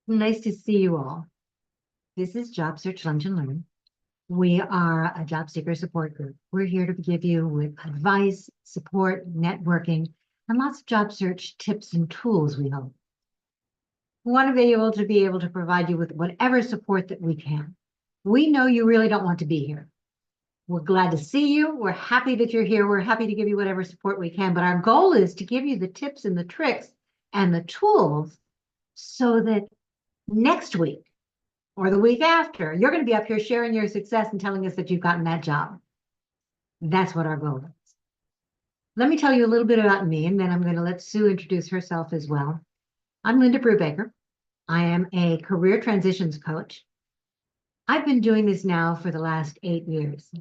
Nice to see you all. This is Job Search Lunch and Learn. We are a job seeker support group. We're here to give you with advice, support, networking, and lots of job search tips and tools, we hope. We want to be able to provide you with whatever support that we can. We know you really don't want to be here. We're glad to see you. We're happy that you're here. We're happy to give you whatever support we can. But our goal is to give you the tips and the tricks and the tools so that next week, or the week after, you're going to be up here sharing your success and telling us that you've gotten that job. That's what our goal is. Let me tell you a little bit about me, and then I'm going to let Sue introduce herself as well. I'm Linda Brubaker. I am a career transitions coach. I've been doing this now for the last 8 years.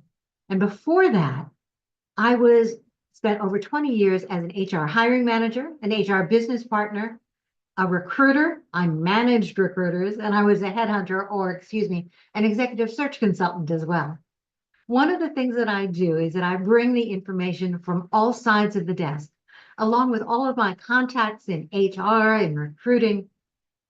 And before that, I spent over 20 years as an HR hiring manager, an HR business partner, a recruiter. I managed recruiters, and I was a headhunter, an executive search consultant as well. One of the things that I do is that I bring the information from all sides of the desk, along with all of my contacts in HR and recruiting,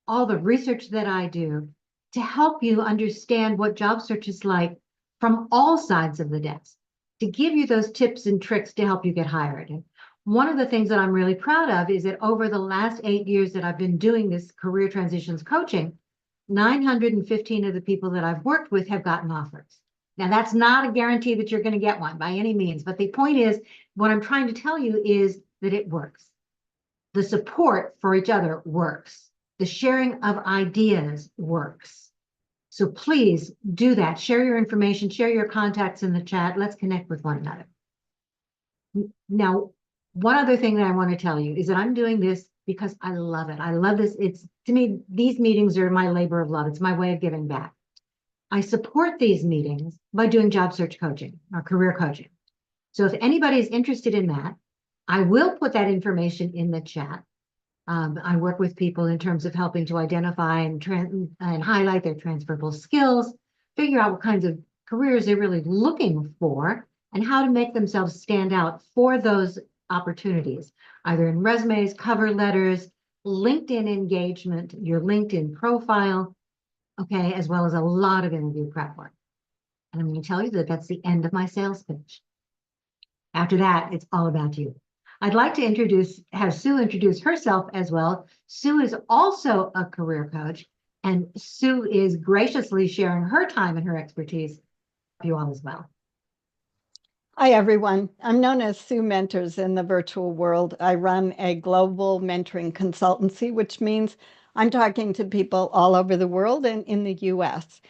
all the research that I do to help you understand what job search is like from all sides of the desk, to give you those tips and tricks to help you get hired. And one of the things that I'm really proud of is that over the last 8 years that I've been doing this career transitions coaching, 915 of the people that I've worked with have gotten offers. Now, that's not a guarantee that you're going to get one by any means, but the point is, what I'm trying to tell you is that it works. The support for each other works. The sharing of ideas works. So please do that. Share your information, share your contacts in the chat. Let's connect with one another. Now, one other thing that I want to tell you is that I'm doing this because I love it. I love this. To me, these meetings are my labor of love. It's my way of giving back. I support these meetings by doing job search coaching or career coaching. So if anybody is interested in that, I will put that information in the chat. I work with people in terms of helping to identify and highlight their transferable skills, figure out what kinds of careers they're really looking for, and how to make themselves stand out for those opportunities, either in resumes, cover letters, LinkedIn engagement, your LinkedIn profile, okay, as well as a lot of interview prep work. And I'm going to tell you that that's the end of my sales pitch. After that, it's all about you. I'd like to have Sue introduce herself as well. Sue is also a career coach, and Sue is graciously sharing her time and her expertise with you all as well. Hi, everyone. I'm known as Sue Mentors in the virtual world. I run a global mentoring consultancy, which means I'm talking to people all over the world and in the US.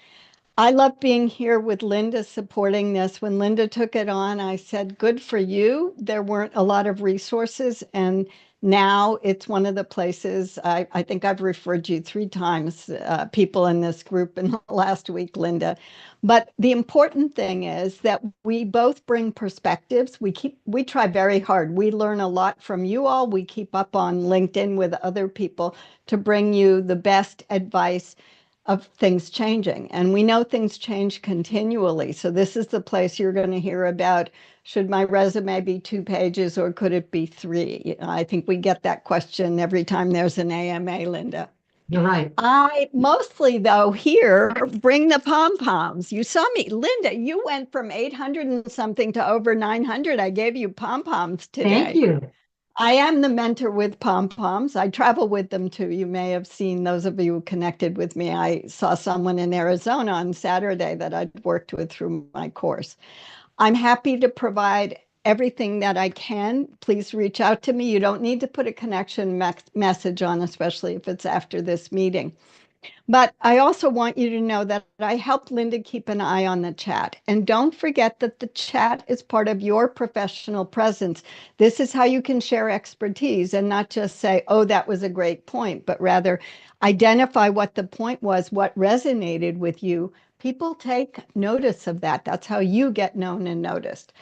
I love being here with Linda supporting this. When Linda took it on, I said, good for you. There weren't a lot of resources, and now it's one of the places. I think I've referred you 3 times, people in this group in the last week, Linda. But the important thing is that we both bring perspectives. We try very hard. We learn a lot from you all. We keep up on LinkedIn with other people to bring you the best advice of things changing. And we know things change continually. So this is the place you're going to hear about, should my resume be 2 pages or could it be 3? I think we get that question every time there's an AMA, Linda. You're right. I mostly, though, here bring the pom-poms. You saw me, Linda, you went from 800 and something to over 900. I gave you pom-poms today. Thank you. I am the mentor with pom-poms. I travel with them too. You may have seen, those of you who connected with me, I saw someone in Arizona on Saturday that I'd worked with through my course. I'm happy to provide everything that I can. Please reach out to me. You don't need to put a connection message on, especially if it's after this meeting. But I also want you to know that I helped Linda keep an eye on the chat. And don't forget that the chat is part of your professional presence. This is how you can share expertise and not just say, oh, that was a great point, but rather identify what the point was, what resonated with you. People take notice of that. That's how you get known and noticed.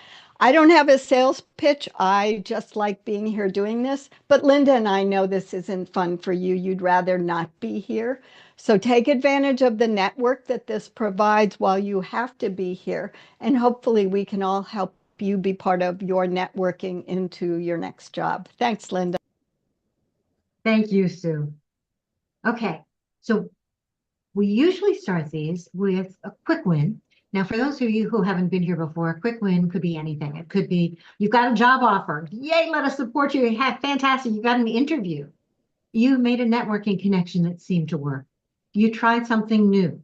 I don't have a sales pitch. I just like being here doing this. But Linda and I know this isn't fun for you. You'd rather not be here. So take advantage of the network that this provides while you have to be here. And hopefully we can all help you be part of your networking into your next job. Thanks, Linda. Thank you, Sue. Okay, So we usually start these with a quick win. Now, for those of you who haven't been here before, a quick win could be anything. It could be you've got a job offer. Yay, let us support you. Fantastic. You got an interview. You made a networking connection that seemed to work. You tried something new.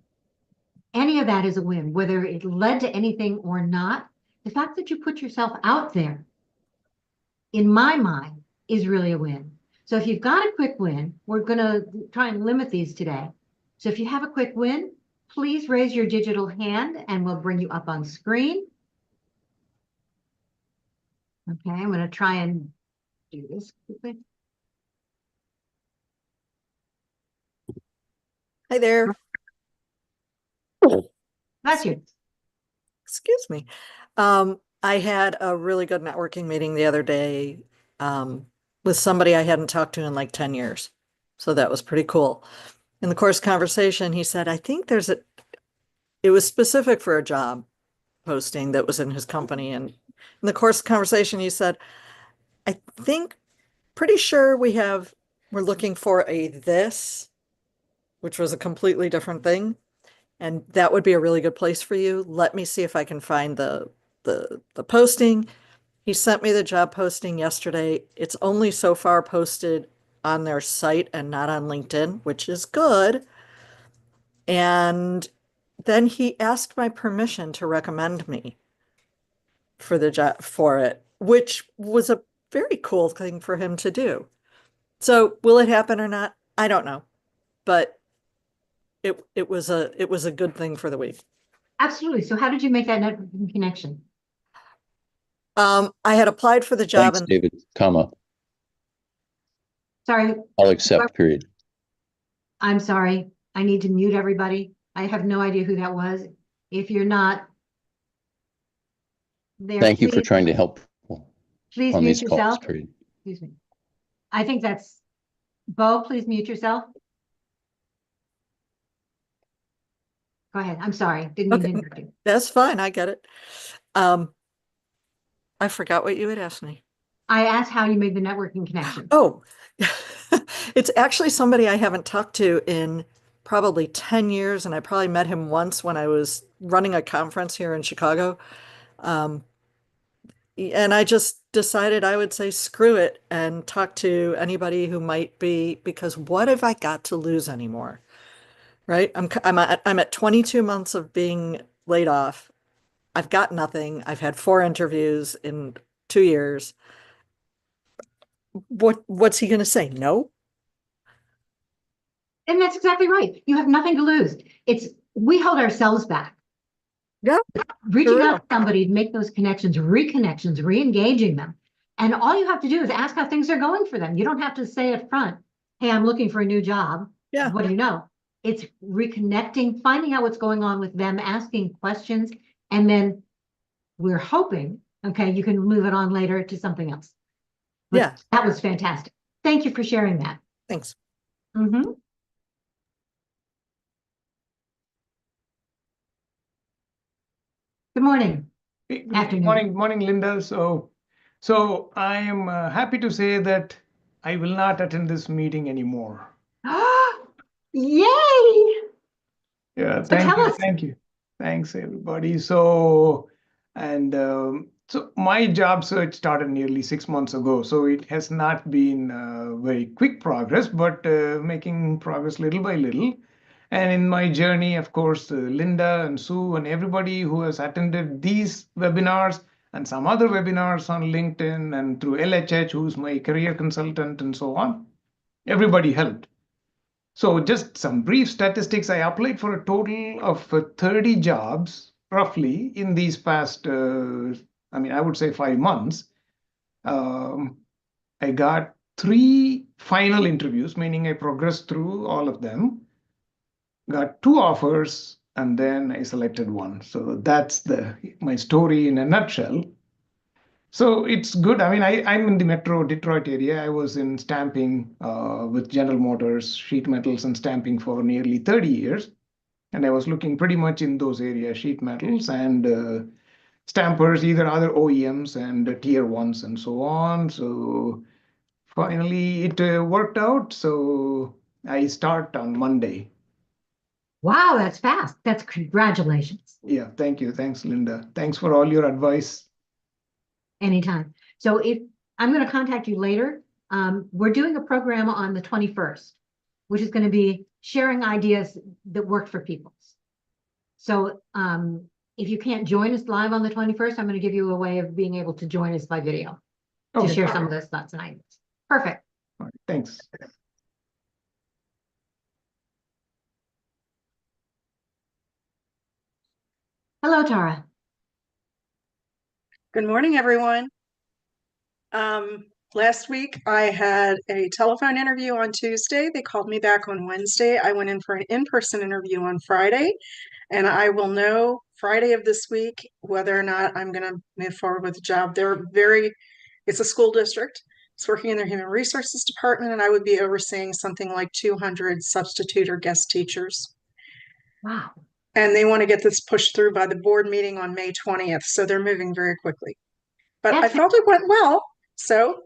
Any of that is a win, whether it led to anything or not. The fact that you put yourself out there, in my mind, is really a win. So if you've got a quick win, we're going to try and limit these today. So if you have a quick win, please raise your digital hand and we'll bring you up on screen. Okay, I'm going to try and do this quickly. Hi there. That's you. Excuse me. I had a really good networking meeting the other day with somebody I hadn't talked to in like 10 years. So that was pretty cool. In the course of conversation, he said, I think it was specific for a job posting that was in his company. And in the course of conversation, he said, I think pretty sure we're looking for a this, which was a completely different thing. And that would be a really good place for you. Let me see if I can find the posting. He sent me the job posting yesterday. It's only so far posted on their site and not on LinkedIn, which is good. And then he asked my permission to recommend me for the job for it, which was a very cool thing for him to do. So will it happen or not? I don't know. But it was a good thing for the week. Absolutely. So how did you make that networking connection? I had applied for the job Thanks, and David, comma, Sorry, I'll accept, period. I'm sorry. I need to mute everybody. I have no idea who that was. If you're not there, Thank you for please, trying to help please on mute these calls, yourself. period. Excuse me. I think that's Bo, please mute yourself. Go ahead. I'm sorry. Didn't mean to okay, interrupt you. that's fine. I get it. Um, I forgot what you had asked me. I asked how you made the networking connection. Oh, it's actually somebody I haven't talked to in probably 10 years, and I probably met him once when I was running a conference here in Chicago. Um, and I just decided I would say screw it and talk to anybody who might be, because what have I got to lose anymore? Right? I'm at 22 months of being laid off. I've got nothing. I've had 4 interviews in 2 years. What's he going to say? No? And that's exactly right. You have nothing to lose. We hold ourselves back. Yeah, Reaching for out real. to somebody to make those connections, reconnections, re-engaging them. And all you have to do is ask how things are going for them. You don't have to say up front, hey, I'm looking for a new job. Yeah. What do you know? It's reconnecting, finding out what's going on with them, asking questions, and then we're hoping, okay, you can move it on later to something else. But Yeah. that was fantastic. Thank you for sharing that. Thanks. Mhm. Good morning. Good Afternoon. morning, Linda. So I am happy to say that I will not attend this meeting anymore. Yay! Yeah, So tell us. thank you, thanks everybody. So my job search started nearly 6 months ago. So it has not been very quick progress, but making progress little by little. And in my journey, of course, Linda and Sue and everybody who has attended these webinars and some other webinars on LinkedIn and through LHH, who's my career consultant and so on, everybody helped. So just some brief statistics. I applied for a total of 30 jobs roughly in these past, I would say 5 months. I got 3 final interviews, meaning I progressed through all of them, got 2 offers, and then I selected one. So that's my story in a nutshell. So it's good. I'm in the Metro Detroit area. I was in stamping with General Motors, sheet metals and stamping for nearly 30 years. And I was looking pretty much in those areas, sheet metals and stampers, either other OEMs and tier ones and so on. So finally it worked out. So I start on Monday. Wow, that's fast. That's congratulations. Yeah, thank you. Thanks, Linda. Thanks for all your advice. Anytime. So if I'm going to contact you later, we're doing a program on the 21st, which is going to be sharing ideas that work for people. So if you can't join us live on the 21st, I'm going to give you a way of being able to join us by video to Okay. share some of those thoughts and ideas. Perfect. All right, thanks. Hello, Tara. Good morning, everyone. Last week I had a telephone interview on Tuesday. They called me back on Wednesday. I went in for an in-person interview on Friday, and I will know Friday of this week whether or not I'm going to move forward with the job. It's a school district. It's working in their human resources department, and I would be overseeing something like 200 substitute or guest teachers. Wow. And they want to get this pushed through by the board meeting on May 20th, so they're moving very quickly. But I felt it went well, so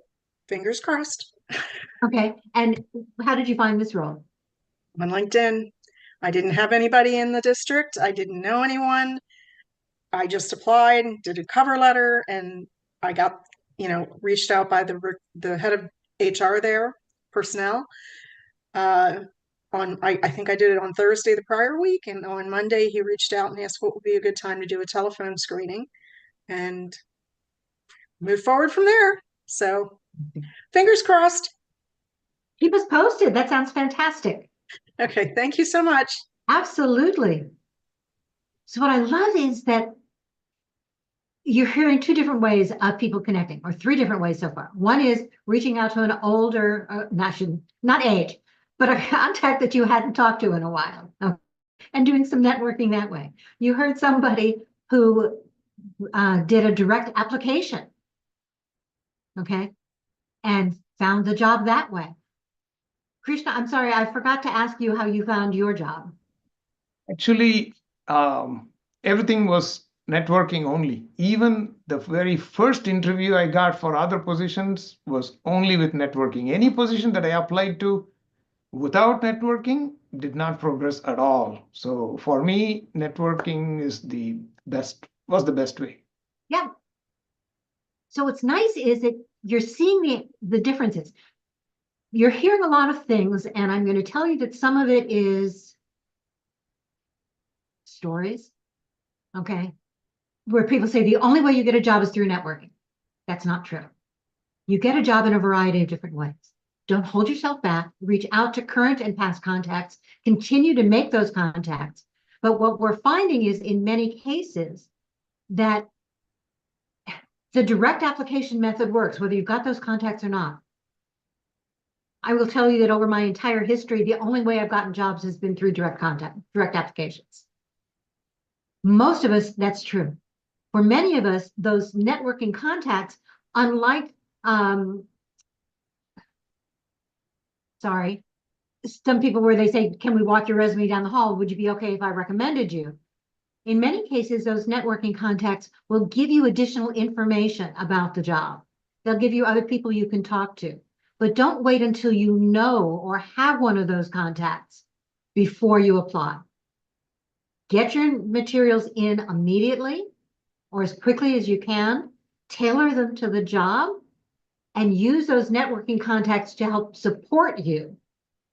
fingers crossed. Okay. And how did you find this role? On LinkedIn, I didn't have anybody in the district. I didn't know anyone. I just applied, did a cover letter, and I got, reached out by the head of HR there, personnel. I think I did it on Thursday the prior week, and on Monday he reached out and asked what would be a good time to do a telephone screening, and move forward from there. So fingers crossed. Keep us posted. That sounds fantastic. Okay, thank you so much. Absolutely. So what I love is that you're hearing two different ways of people connecting, or three different ways so far. One is reaching out to an older, not age, but a contact that you hadn't talked to in a while, and doing some networking that way. You heard somebody who did a direct application, okay, and found the job that way. Krishna, I'm sorry, I forgot to ask you how you found your job. Actually, everything was networking only. Even the very first interview I got for other positions was only with networking. Any position that I applied to without networking did not progress at all. So for me, networking was the best way. Yeah. So what's nice is that you're seeing the differences. You're hearing a lot of things, and I'm going to tell you that some of it is stories, okay? Where people say the only way you get a job is through networking. That's not true. You get a job in a variety of different ways. Don't hold yourself back. Reach out to current and past contacts. Continue to make those contacts. But what we're finding is in many cases that the direct application method works, whether you've got those contacts or not. I will tell you that over my entire history, the only way I've gotten jobs has been through direct applications. Most of us, that's true. For many of us, those networking contacts, unlike, some people where they say, can we walk your resume down the hall? Would you be okay if I recommended you? In many cases, those networking contacts will give you additional information about the job. They'll give you other people you can talk to. But don't wait until you know or have one of those contacts before you apply. Get your materials in immediately or as quickly as you can. Tailor them to the job and use those networking contacts to help support you.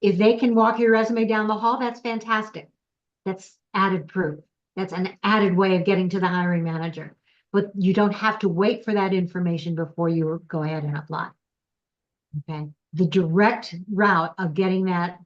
If they can walk your resume down the hall, that's fantastic. That's added proof. That's an added way of getting to the hiring manager. But you don't have to wait for that information before you go ahead and apply. Okay. The direct route of getting that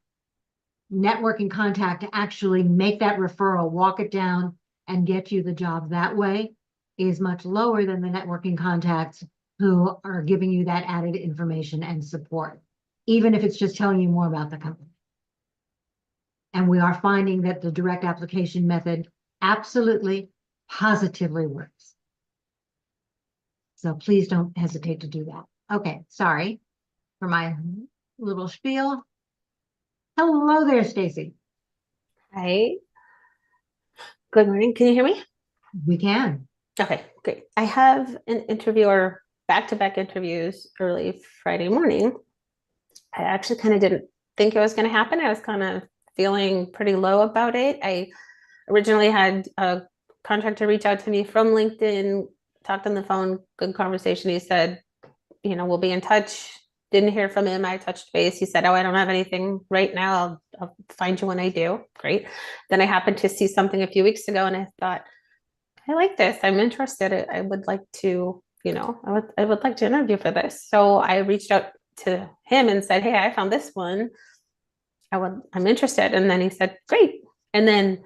networking contact to actually make that referral, walk it down, and get you the job that way is much lower than the networking contacts who are giving you that added information and support, even if it's just telling you more about the company. And we are finding that the direct application method absolutely, positively works. So please don't hesitate to do that. Okay, sorry for my little spiel. Hello there, Stacy. Hi. Good morning. Can you hear me? We can. Okay, great. I have an interview or back-to-back interviews early Friday morning. I actually kind of didn't think it was going to happen. I was kind of feeling pretty low about it. I originally had a contractor reach out to me from LinkedIn, talked on the phone, good conversation. He said, we'll be in touch. Didn't hear from him. I touched base. He said, oh, I don't have anything right now. I'll find you when I do. Great. Then I happened to see something a few weeks ago and I thought, I like this. I'm interested. I would like to, I would like to interview for this. So I reached out to him and said, hey, I found this one. I'm interested. And then he said, great. And then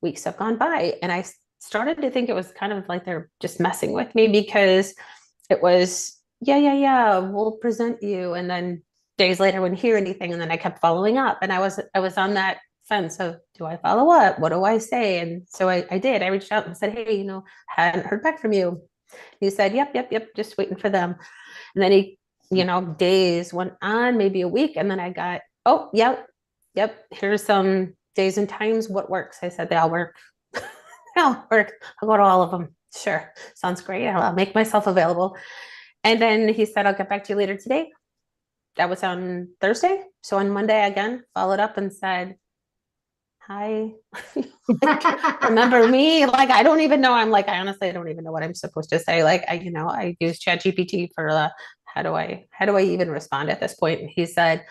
weeks have gone by and I started to think it was kind of like they're just messing with me because it was, yeah, we'll present you. And then days later I wouldn't hear anything. And then I kept following up and I was on that fence of, do I follow up? What do I say? And so I did. I reached out and said, hey, hadn't heard back from you. He said, yep, just waiting for them. And then he, days went on, maybe a week. And then I got, oh, yep, here's some days and times. What works? I said, they all work. I'll work. I'll go to all of them. Sure. Sounds great. I'll make myself available. And then he said, I'll get back to you later today. That was on Thursday. So on Monday, again, followed up and said, hi, remember me? Like, I don't even know. I honestly, I don't even know what I'm supposed to say. Like, I use ChatGPT for how do I even respond at this point? And he said,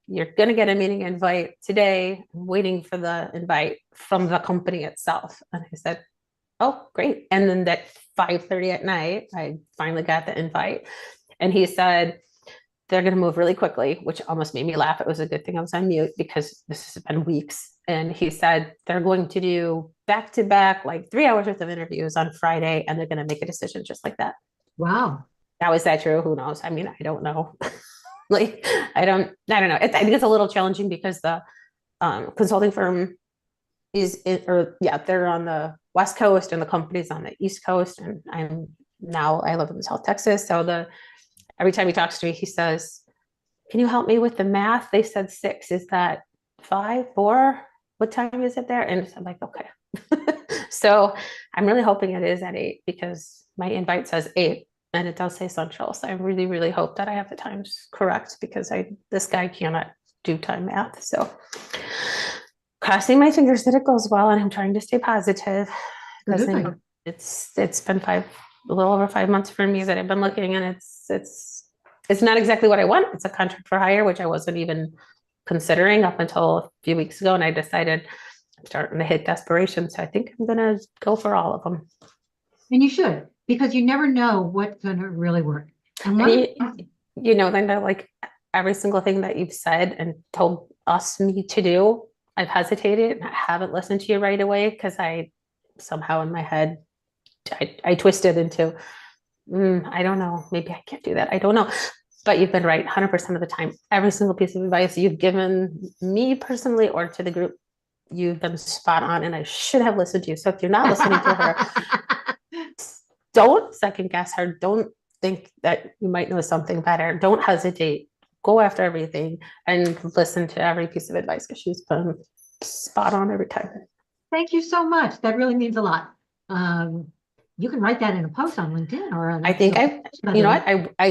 you're going to get a meeting invite today. I'm waiting for the invite from the company itself. And I said, oh, great. And then at 5:30 at night, I finally got the invite. And he said, they're going to move really quickly, which almost made me laugh. It was a good thing I was on mute because this has been weeks. And he said, they're going to do back-to-back, like 3 hours worth of interviews on Friday, and they're going to make a decision just like that. Wow. Now, is that true? Who knows? I mean, I don't know. I don't know. I think it's a little challenging because the consulting firm they're on the West Coast and the company's on the East Coast. And I live in South Texas. So every time he talks to me, he says, can you help me with the math? They said 6. Is that 5, 4? What time is it there? And I'm like, okay. So I'm really hoping it is at 8 because my invite says 8 and it does say Central. So I really, really hope that I have the times correct because this guy cannot do time math. So crossing my fingers that it goes well, and I'm trying to stay positive because it's been a little over 5 months for me that I've been looking, and it's not exactly what I want. It's a contract for hire, which I wasn't even considering up until a few weeks ago, and I decided I'm starting to hit desperation. So I think I'm gonna go for all of them. And you should, because you never know what's gonna really work. And Linda, like every single thing that you've said and told me to do, I've hesitated and I haven't listened to you right away because I somehow in my head, I twisted into, I don't know, maybe I can't do that. I don't know. But you've been right 100% of the time. Every single piece of advice you've given me personally or to the group, you've been spot on, and I should have listened to you. So if you're not listening to her, don't second guess her. Don't think that you might know something better. Don't hesitate. Go after everything and listen to every piece of advice because she's been spot on every time. Thank you so much. That really means a lot. You can write that in a post on LinkedIn or I think I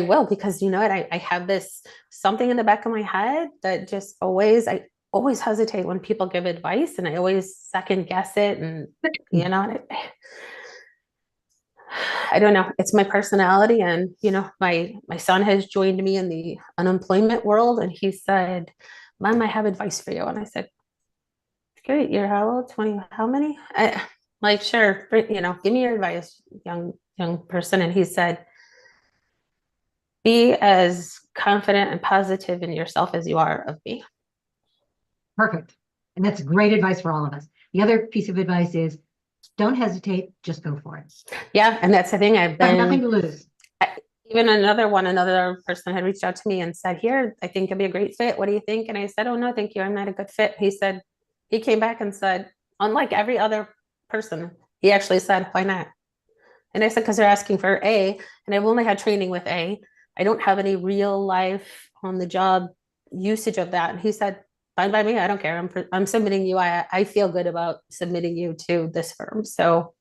will, because I have this something in the back of my head that just I always hesitate when people give advice, and I always second guess it, and I don't know. It's my personality, and my son has joined me in the unemployment world, and he said, "Mom, I have advice for you." And I said, "Great, you're how old? 20? How many?" Like, sure, give me your advice, young person. And he said, be as confident and positive in yourself as you are of me. Perfect. And that's great advice for all of us. The other piece of advice is don't hesitate, just go for it. Yeah, and that's the thing. I've been nothing to lose. Even another person had reached out to me and said, here, I think it'd be a great fit. What do you think? And I said, oh no, thank you. I'm not a good fit. He came back and said, unlike every other person, he actually said, why not? And I said, because they're asking for A, and I've only had training with A. I don't have any real life on the job usage of that. And he said, fine by me. I don't care. I'm submitting you. I feel good about submitting you to this firm. So.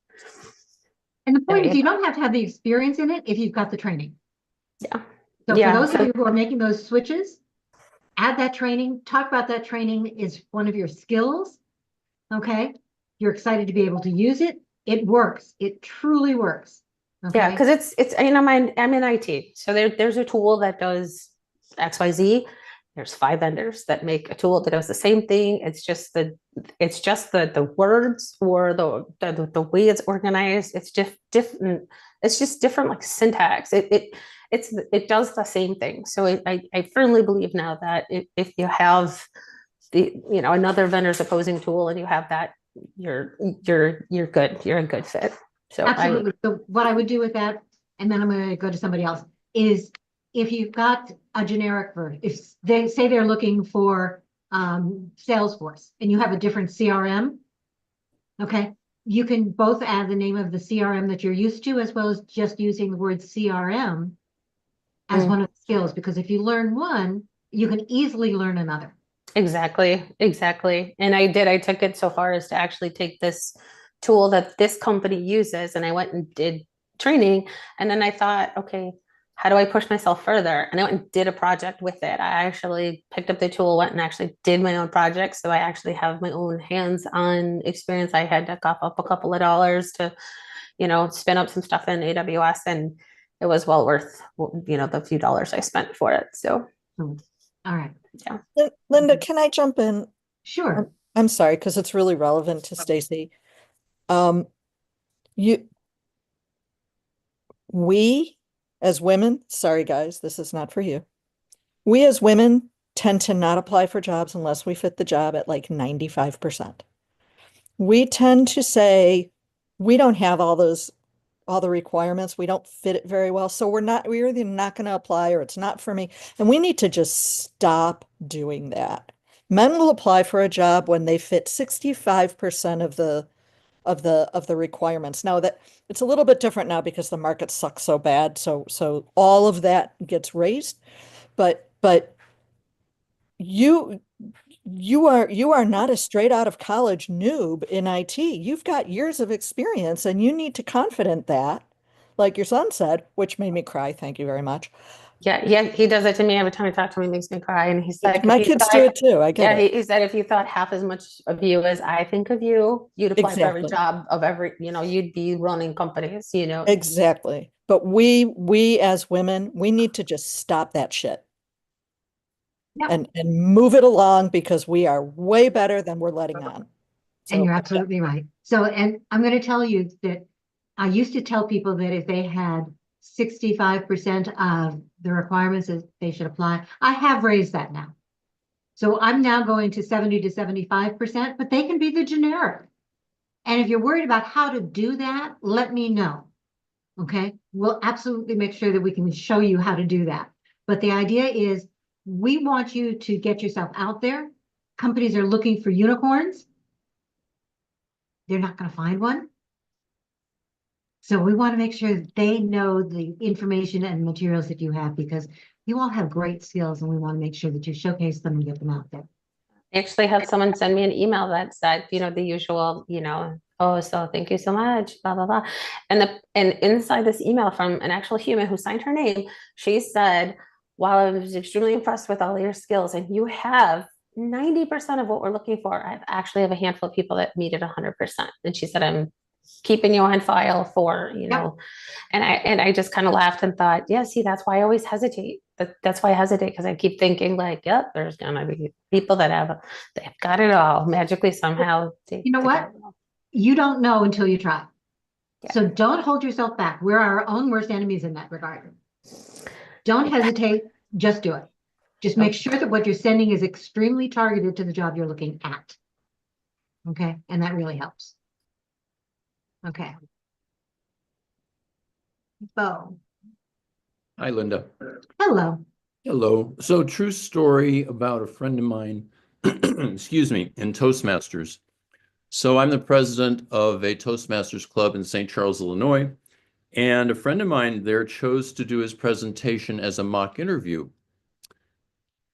And the point is, you don't have to have the experience in it if you've got the training. Yeah. So for those of you who are making those switches, add that training, talk about that training is one of your skills. Okay. You're excited to be able to use it. It works. It truly works. Yeah, Okay. because it's I'm in IT, so there's a tool that does XYZ. There's 5 vendors that make a tool that does the same thing. It's just the words or the way it's organized. It's just different. It's just different, like syntax. It does the same thing. So I firmly believe now that if you have another vendor's opposing tool and you have that, you're good. You're a good fit. So Absolutely. So what I would do with that, and then I'm going to go to somebody else, is if you've got a generic version, if they say they're looking for Salesforce and you have a different CRM, okay, you can both add the name of the CRM that you're used to, as well as just using the word CRM as one of the skills, because if you learn one, you can easily learn another. Exactly. And I took it so far as to actually take this tool that this company uses, and I went and did training. And then I thought, okay, how do I push myself further? And I went and did a project with it. I actually picked up the tool, went and actually did my own project. So I actually have my own hands-on experience. I had to cough up a couple of dollars to, spin up some stuff in AWS, and it was well worth, the few dollars I spent for it. So, All right. yeah. Linda, can I jump in? Sure. I'm sorry, because it's really relevant to Stacy. We as women, sorry guys, this is not for you. We as women tend to not apply for jobs unless we fit the job at like 95%. We tend to say we don't have all the requirements. We don't fit it very well. So we're either not going to apply or it's not for me. And we need to just stop doing that. Men will apply for a job when they fit 65% of the requirements. Now that it's a little bit different now because the market sucks so bad. So all of that gets raised. But you are not a straight out of college noob in IT. You've got years of experience and you need to confident that, like your son said, which made me cry. Thank you very much. Yeah, he does it to me every time I talk to him. He makes me cry, and he said, My kids do it too. I get it. He said, if you thought half as much of you as I think of you, you'd apply for every Exactly. job of you'd be running companies, Exactly. But we as women, we need to just stop that shit Yep. and move it along because we are way better than we're letting on. And So you're absolutely right. So, and I'm going to tell you that I used to tell people that if they had 65% of the requirements that they should apply, I have raised that now. So I'm now going to 70 to 75%, but they can be the generic. And if you're worried about how to do that, let me know. Okay. We'll absolutely make sure that we can show you how to do that. But the idea is we want you to get yourself out there. Companies are looking for unicorns. They're not going to find one. So we want to make sure that they know the information and materials that you have, because you all have great skills and we want to make sure that you showcase them and get them out there. I actually had someone send me an email that said, the usual, oh, so thank you so much, blah, blah, blah. And inside this email from an actual human who signed her name, she said, while I was extremely impressed with all your skills, and you have 90% of what we're looking for, I actually have a handful of people that meet it 100%. And she said, I'm keeping you on file for, and I just kind of laughed and thought, yeah, see, that's why I always hesitate. That's why I hesitate, because I keep thinking like, yep, there's gonna be people they've got it all magically somehow. You know what? You don't know until you try. Yeah. So don't hold yourself back. We're our own worst enemies in that regard. Don't hesitate. Just do it. Just make sure that what you're sending is extremely targeted to the job you're looking at. Okay. And that really helps. Okay. Bo. Hi, Linda. Hello. Hello. So, true story about a friend of mine, excuse me, in Toastmasters. So, I'm the president of a Toastmasters club in St. Charles, Illinois, and a friend of mine there chose to do his presentation as a mock interview.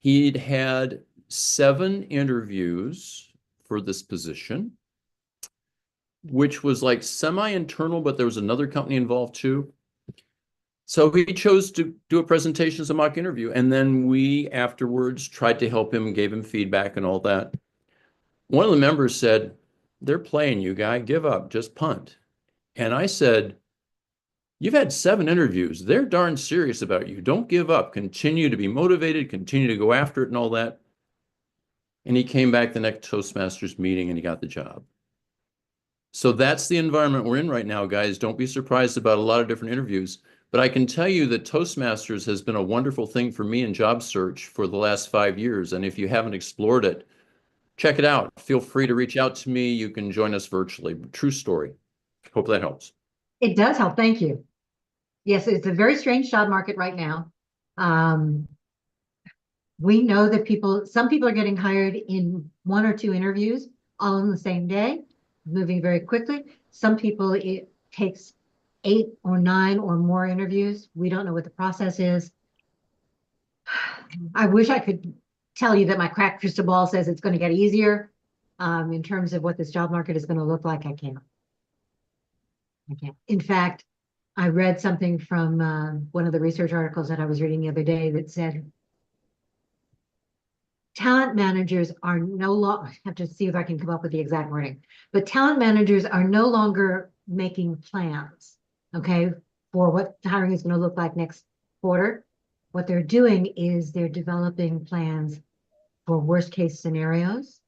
He'd had 7 interviews for this position, which was like semi-internal, but there was another company involved too. So he chose to do a presentation as a mock interview. And then we afterwards tried to help him, gave him feedback and all that. One of the members said, "They're playing you, guy. Give up. Just punt." And I said, "You've had 7 interviews. They're darn serious about you. Don't give up. Continue to be motivated, continue to go after it and all that." And he came back the next Toastmasters meeting and he got the job. So that's the environment we're in right now, guys. Don't be surprised about a lot of different interviews. But I can tell you that Toastmasters has been a wonderful thing for me in job search for the last 5 years. And if you haven't explored it, check it out. Feel free to reach out to me. You can join us virtually. True story. Hope that helps. It does help. Thank you. Yes, it's a very strange job market right now. We know that some people are getting hired in 1 or 2 interviews all on the same day, moving very quickly. Some people, it takes 8 or 9 or more interviews. We don't know what the process is. I wish I could tell you that my cracked crystal ball says it's going to get easier in terms of what this job market is going to look like. I can't. In fact, I read something from one of the research articles that I was reading the other day that said talent managers are no longer, I have to see if I can come up with the exact wording, but talent managers are no longer making plans, okay, for what hiring is going to look like next quarter. What they're doing is they're developing plans for worst case scenarios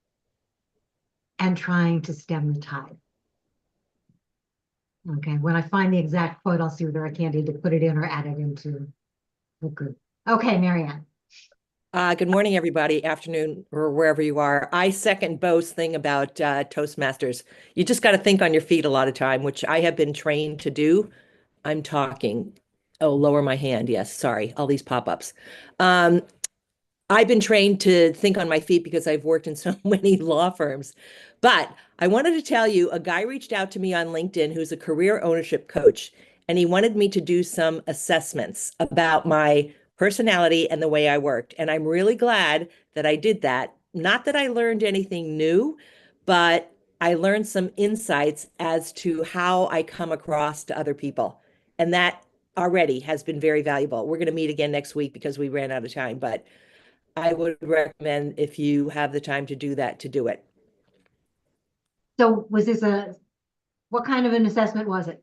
and trying to stem the tide. Okay, when I find the exact quote, I'll see whether I can either put it in or add it into the group. Okay, Marianne. Good morning, everybody, afternoon, or wherever you are. I second Bo's thing about Toastmasters. You just got to think on your feet a lot of time, which I have been trained to do. I'm talking. Oh, lower my hand. Yes, sorry, all these pop-ups. I've been trained to think on my feet because I've worked in so many law firms. But I wanted to tell you, a guy reached out to me on LinkedIn who's a career ownership coach, and he wanted me to do some assessments about my personality and the way I worked. And I'm really glad that I did that. Not that I learned anything new, but I learned some insights as to how I come across to other people. And that already has been very valuable. We're going to meet again next week because we ran out of time, but I would recommend, if you have the time to do that, to do it. So was this what kind of an assessment was it?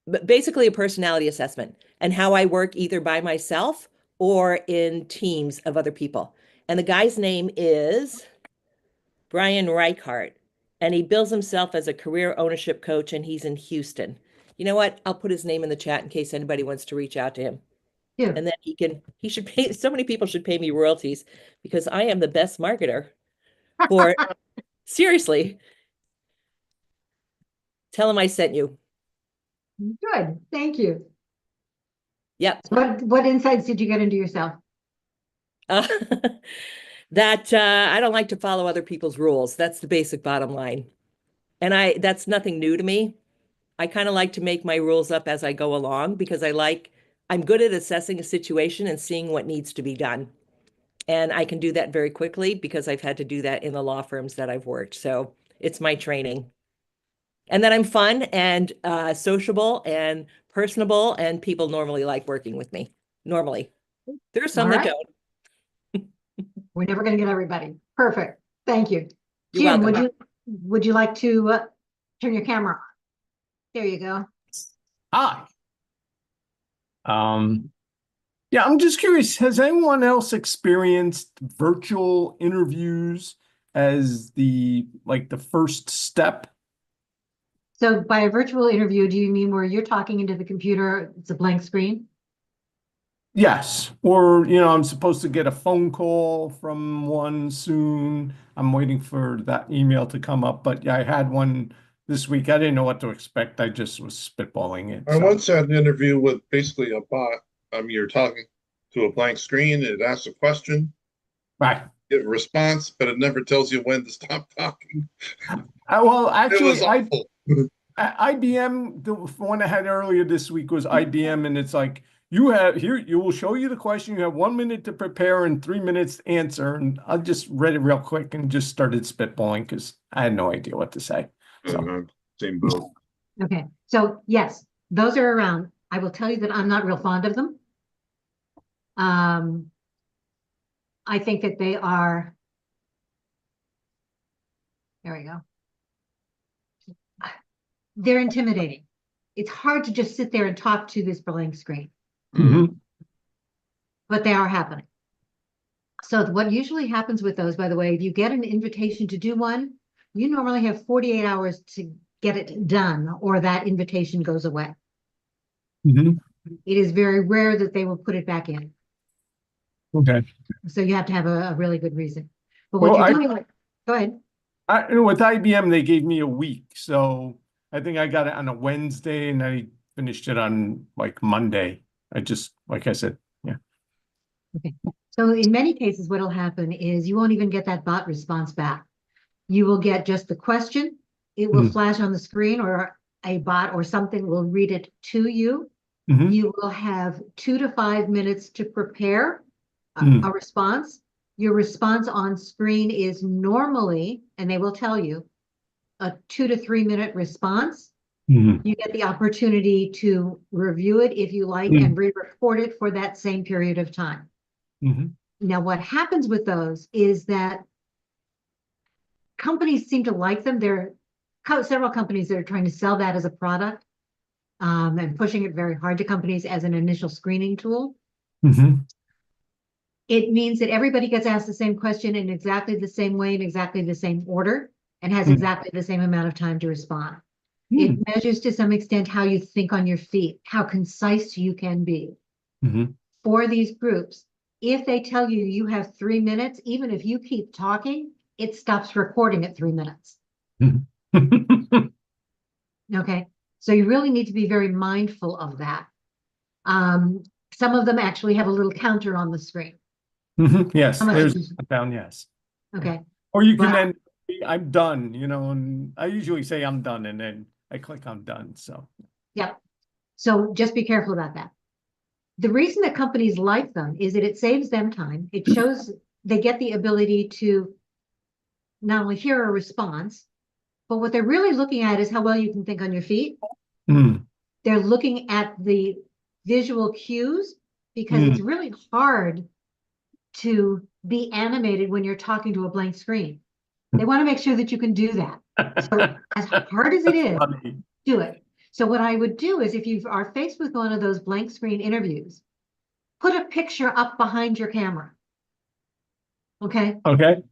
But basically a personality assessment and how I work either by myself or in teams of other people. And the guy's name is Brian Reichart, and he bills himself as a career ownership coach, and he's in Houston. You know what? I'll put his name in the chat in case anybody wants to reach out to him. Yeah. And then he should pay, so many people should pay me royalties because I am the best marketer for, seriously. Tell him I sent you. Good, thank you. Yep. What insights did you get into yourself? That I don't like to follow other people's rules. That's the basic bottom line. And that's nothing new to me. I kind of like to make my rules up as I go along because I'm good at assessing a situation and seeing what needs to be done. And I can do that very quickly because I've had to do that in the law firms that I've worked. So it's my training. And then I'm fun and sociable and personable, and people normally like working with me. Normally. There are some that don't. We're never going to get everybody. Perfect. Thank you. You're Jim, welcome. would you like to turn your camera on? There you go. Hi. Yeah, I'm just curious, has anyone else experienced virtual interviews as the first step? So by a virtual interview, do you mean where you're talking into the computer, it's a blank screen? Yes, or I'm supposed to get a phone call from one soon. I'm waiting for that email to come up, but yeah, I had one this week. I didn't know what to expect. I just was spitballing it. I once had an interview with basically a bot. You're talking to a blank screen, it asks a question, right, get a response, but it never tells you when to stop talking. Well, It actually, was awful. IBM, the one I had earlier this week was IBM, and it's like, you will show you the question. You have 1 minute to prepare and 3 minutes to answer. And I just read it real quick and just started spitballing because I had no idea what to say. So Same boat. Okay, so yes, those are around. I will tell you that I'm not real fond of them. I think that they are, there we go. They're intimidating. It's hard to just sit there and talk to this blank screen, Mhm. but they are happening. So what usually happens with those, by the way, if you get an invitation to do one, you normally have 48 hours to get it done, or that invitation goes away. Mhm. It is very rare that they will put it back in. Okay. So you have to have a really good reason. But what Well, you're I- doing, go ahead. With IBM, they gave me a week, so I think I got it on a Wednesday and I finished it on like Monday. I just, like I said, yeah. So in many cases, what will happen is you won't even get that bot response back. You will get just the question. It will flash on the screen, or a bot or something will read it to you. Mhm. You will have 2 to 5 minutes to prepare Mm. a response. Your response on screen is normally, and they will tell you, a 2 to 3 minute response. Mhm. You get the opportunity to review it if you like and re-record it for that same period of time. Mhm. Now, what happens with those is that companies seem to like them. There are several companies that are trying to sell that as a product, and pushing it very hard to companies as an initial screening tool. Mhm. It means that everybody gets asked the same question in exactly the same way, in exactly the same order, and has Mm. exactly the same amount of time to respond. Mm. It measures to some extent how you think on your feet, how concise you can be. Mhm. For these groups, if they tell you you have 3 minutes, even if you keep talking, it stops recording at 3 minutes. Mhm. Okay, so you really need to be very mindful of that. Some of them actually have a little counter on the screen. Mhm. Yes, How much there's did you- down, yes. Okay, Or you can Well- then, I'm done, and I usually say I'm done and then I click I'm done, so. yep. So just be careful about that. The reason that companies like them is that it saves them time. It shows they get the ability to not only hear a response, but what they're really looking at is how well you can think on your feet. Mm. They're looking at the visual cues, because it's really hard to be animated when you're talking to a blank screen. They want to make sure that you can do that. So as hard as it is, Funny. do it. So what I would do is, if you are faced with one of those blank screen interviews, put a picture up behind your camera. Okay? Okay.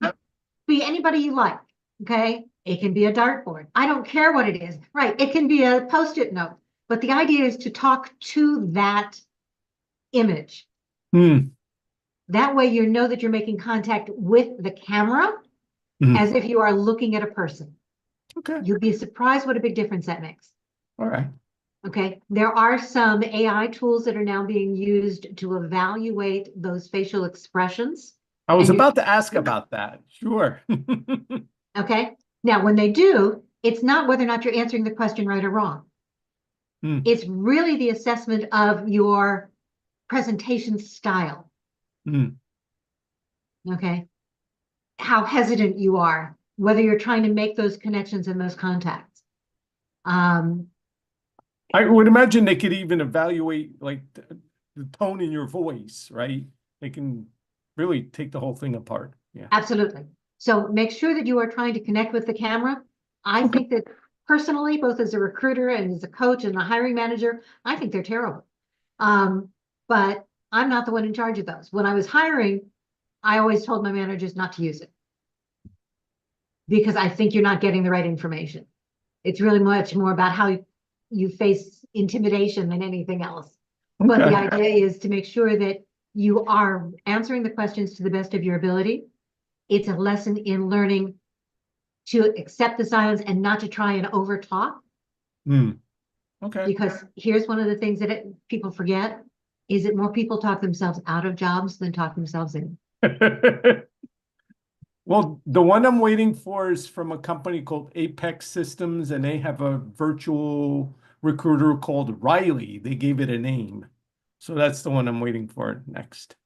Be anybody you like. Okay? It can be a dartboard. I don't care what it is. Right. It can be a post-it note. But the idea is to talk to that image. Mm. That way you know that you're making contact with the camera Mm. as if you are looking at a person. Okay. You'd be surprised what a big difference that makes. All right. Okay, there are some AI tools that are now being used to evaluate those facial expressions. I was And you- about to ask about that. Sure. Okay, now when they do, it's not whether or not you're answering the question right or wrong. Mm. It's really the assessment of your presentation style. Mm. Okay, how hesitant you are, whether you're trying to make those connections and those contacts. I would imagine they could even evaluate like the tone in your voice, right? They can really take the whole thing apart. Yeah. Absolutely. So make sure that you are trying to connect with the camera. I think that personally, both as a recruiter and as a coach and a hiring manager, I think they're terrible. But I'm not the one in charge of those. When I was hiring, I always told my managers not to use it, because I think you're not getting the right information. It's really much more about how you face intimidation than anything else. But the Okay. idea is to make sure that you are answering the questions to the best of your ability. It's a lesson in learning to accept the silence and not to try and over talk. Mm. Okay. Because here's one of the things that people forget, is that more people talk themselves out of jobs than talk themselves in. Well, the one I'm waiting for is from a company called Apex Systems, and they have a virtual recruiter called Riley. They gave it a name. So that's the one I'm waiting for next.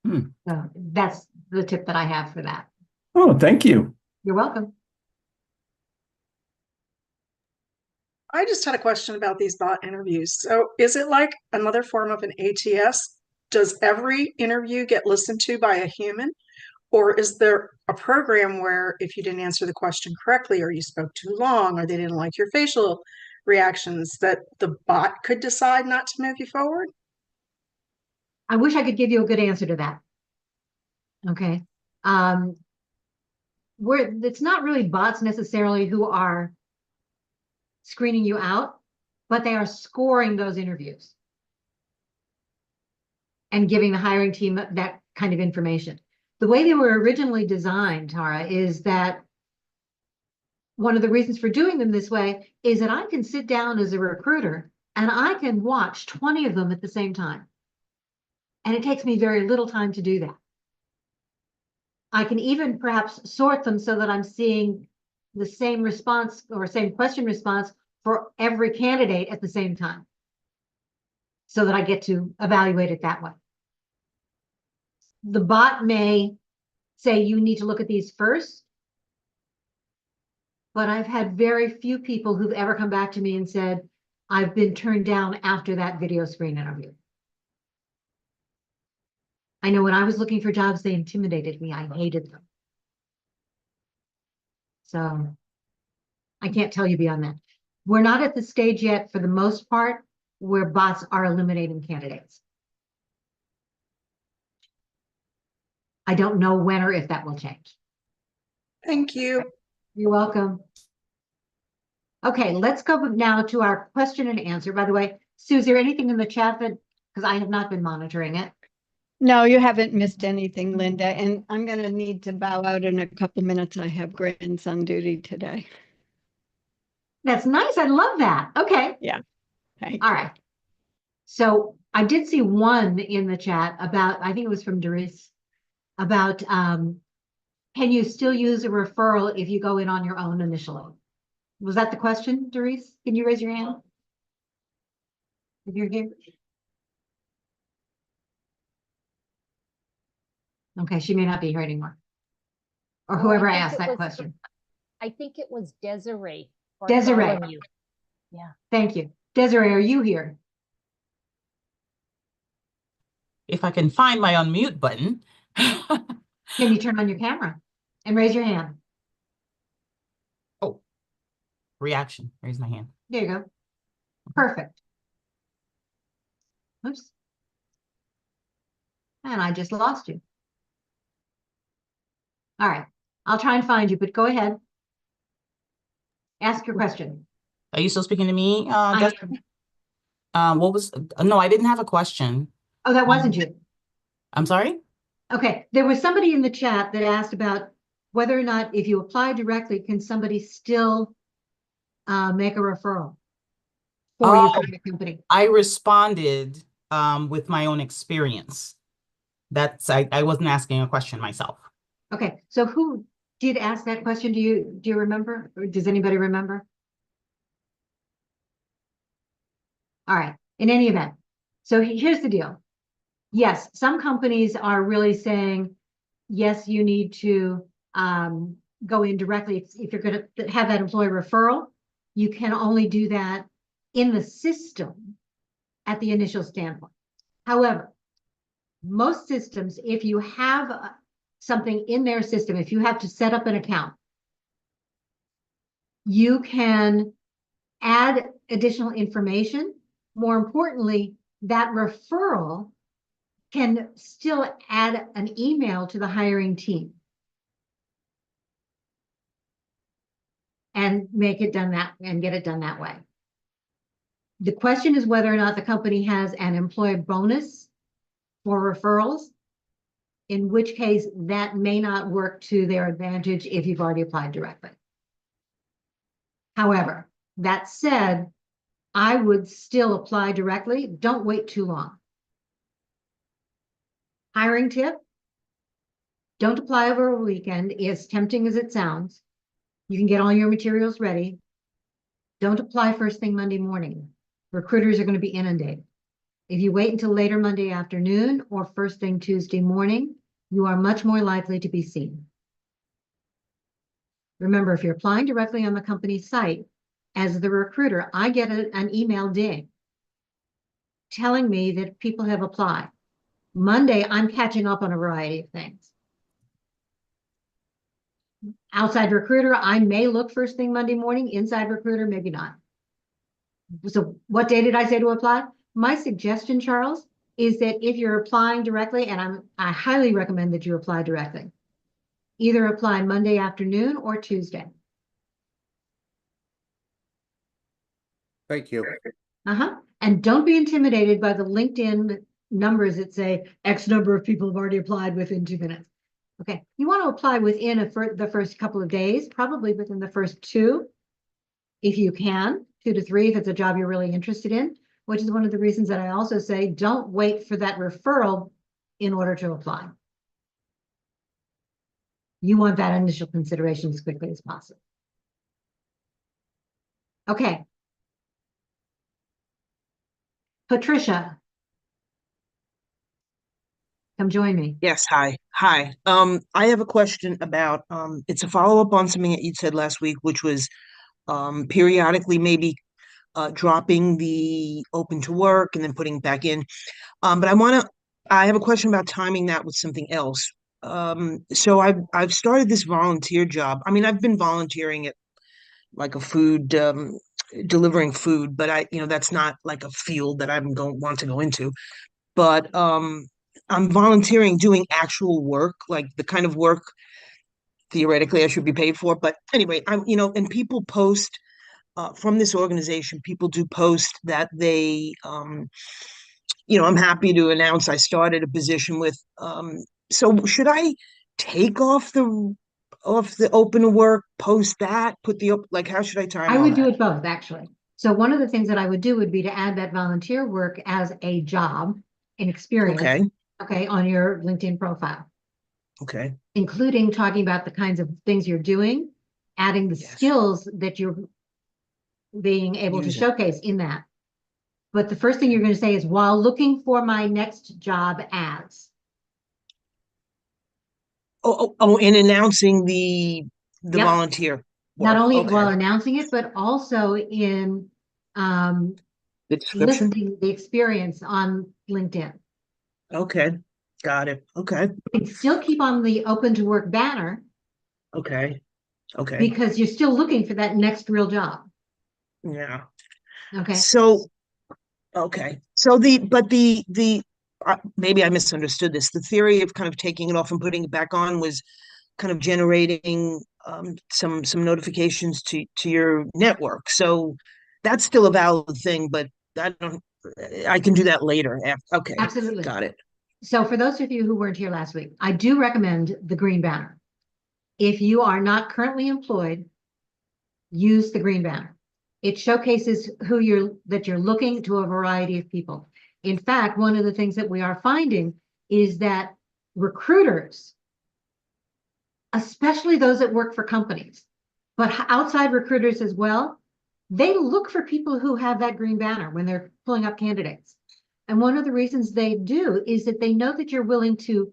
Hmm. So that's the tip that I have for that. Oh, thank you. You're welcome. I just had a question about these bot interviews. So is it like another form of an ATS? Does every interview get listened to by a human? Or is there a program where if you didn't answer the question correctly, or you spoke too long, or they didn't like your facial reactions, that the bot could decide not to move you forward? I wish I could give you a good answer to that. Okay. It's not really bots necessarily who are screening you out, but they are scoring those interviews and giving the hiring team that kind of information. The way they were originally designed, Tara, is that one of the reasons for doing them this way is that I can sit down as a recruiter and I can watch 20 of them at the same time. And it takes me very little time to do that. I can even perhaps sort them so that I'm seeing the same response or same question response for every candidate at the same time, so that I get to evaluate it that way. The bot may say you need to look at these first, but I've had very few people who've ever come back to me and said, I've been turned down after that video screen interview. I know when I was looking for jobs, they intimidated me. I hated them. So I can't tell you beyond that. We're not at the stage yet, for the most part, where bots are eliminating candidates. I don't know when or if that will change. Thank you. You're welcome. Okay, let's go now to our question and answer. By the way, Sue, is there anything in the chat that, because I have not been monitoring it? No, you haven't missed anything, Linda, and I'm going to need to bow out in a couple minutes. I have grandson duty today. That's nice. I love that. Okay. Yeah. Thank All you. right. So I did see one in the chat about, I think it was from Doris, about can you still use a referral if you go in on your own initially? Was that the question, Doris? Can you raise your hand? If you're here. Okay, she may not be here anymore. Or Oh, I whoever think asked it that was- question. I think it was Desiree. Desiree. Bartholomew. Yeah. Thank you. Desiree, are you here? If I can find my unmute button. Can you turn on your camera and raise your hand? Oh, reaction. Raise my hand. There you go. Perfect. Oops. And I just lost you. All right. I'll try and find you, but go ahead. Ask your question. Are you still speaking to me? I am. What was, no, I didn't have a question. Oh, that wasn't you. I'm sorry? Okay. There was somebody in the chat that asked about whether or not if you apply directly, can somebody still make a referral for you from the company? I responded with my own experience. I wasn't asking a question myself. Okay. So who did ask that question? Do you remember? Or does anybody remember? All right. In any event, so here's the deal. Yes, some companies are really saying, yes, you need to go in directly. If you're going to have that employee referral, you can only do that in the system at the initial standpoint. However, most systems, if you have something in their system, if you have to set up an account, you can add additional information. More importantly, that referral can still add an email to the hiring team and make it done that and get it done that way. The question is whether or not the company has an employee bonus for referrals, in which case that may not work to their advantage if you've already applied directly. However, that said, I would still apply directly. Don't wait too long. Hiring tip: don't apply over a weekend, as tempting as it sounds. You can get all your materials ready. Don't apply first thing Monday morning. Recruiters are going to be inundated. If you wait until later Monday afternoon or first thing Tuesday morning, you are much more likely to be seen. Remember, if you're applying directly on the company site as the recruiter, I get an email ding telling me that people have applied. Monday, I'm catching up on a variety of things. Outside recruiter, I may look first thing Monday morning. Inside recruiter, maybe not. So what day did I say to apply? My suggestion, Charles, is that if you're applying directly, and I highly recommend that you apply directly, either apply Monday afternoon or Tuesday. Thank you. And don't be intimidated by the LinkedIn numbers that say X number of people have already applied within 2 minutes. Okay, you want to apply within the first couple of days, probably within the first 2, if you can, 2 to 3, if it's a job you're really interested in, which is one of the reasons that I also say don't wait for that referral in order to apply. You want that initial consideration as quickly as possible. Okay. Patricia, come join me. Yes, hi. Hi. I have a question about it's a follow-up on something that you said last week, which was periodically maybe dropping the open to work and then putting it back in. But I have a question about timing that with something else. So I've started this volunteer job. I mean, I've been volunteering at like a food delivering food, but that's not like a field that I'm going want to go into. But I'm volunteering doing actual work, like the kind of work theoretically I should be paid for. But anyway, and people post from this organization, people do post that they, I'm happy to announce I started a position with, so should I take off the open to work, post that, like, how should I time I all would do that? it both, actually. So one of the things that I would do would be to add that volunteer work as a job, an experience, okay, on your LinkedIn profile, Okay. including talking about the kinds of things you're doing, adding the skills that you're being able to showcase in that. But the first thing you're going to say is, while looking for my next job as. In announcing the Yep. volunteer Not work. only Okay. while announcing it, but also in The description. listing the experience on LinkedIn. Okay. Got it. Okay. You can still keep on the open to work banner Okay. Okay. because you're still looking for that next real job. Yeah. Okay. So, okay. So maybe I misunderstood this. The theory of kind of taking it off and putting it back on was kind of generating some notifications to your network. So that's still a valid thing, but I can do that later. Okay. Absolutely. Got it. So for those of you who weren't here last week, I do recommend the green banner. If you are not currently employed, use the green banner. It showcases that you're looking to a variety of people. In fact, one of the things that we are finding is that recruiters, especially those that work for companies, but outside recruiters as well, they look for people who have that green banner when they're pulling up candidates. And one of the reasons they do is that they know that you're willing to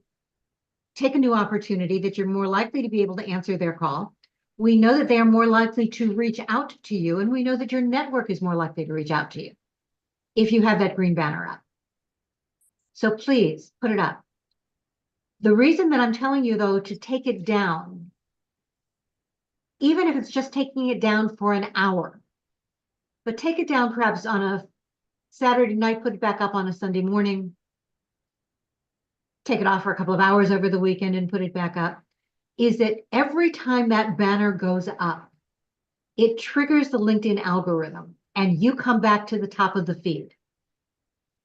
take a new opportunity, that you're more likely to be able to answer their call. We know that they are more likely to reach out to you, and we know that your network is more likely to reach out to you if you have that green banner up. So please put it up. The reason that I'm telling you, though, to take it down, even if it's just taking it down for an hour, but take it down perhaps on a Saturday night, put it back up on a Sunday morning, take it off for a couple of hours over the weekend and put it back up, is that every time that banner goes up, it triggers the LinkedIn algorithm and you come back to the top of the feed.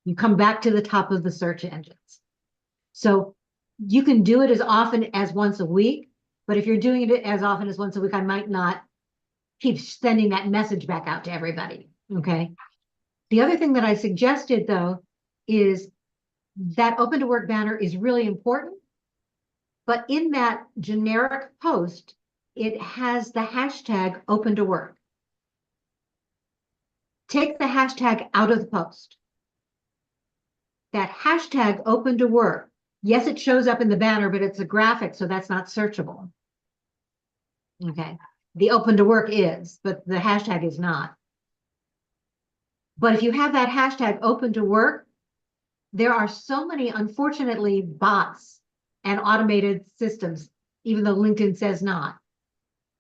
You come back to the top of the search engines. So you can do it as often as once a week, but if you're doing it as often as once a week, I might not keep sending that message back out to everybody, okay? The other thing that I suggested, though, is that open to work banner is really important, but in that generic post, it has the hashtag open to work. Take the hashtag out of the post. That hashtag open to work, yes, it shows up in the banner, but it's a graphic, so that's not searchable. Okay. The open to work is, but the hashtag is not. But if you have that hashtag open to work, there are so many, unfortunately, bots and automated systems, even though LinkedIn says not.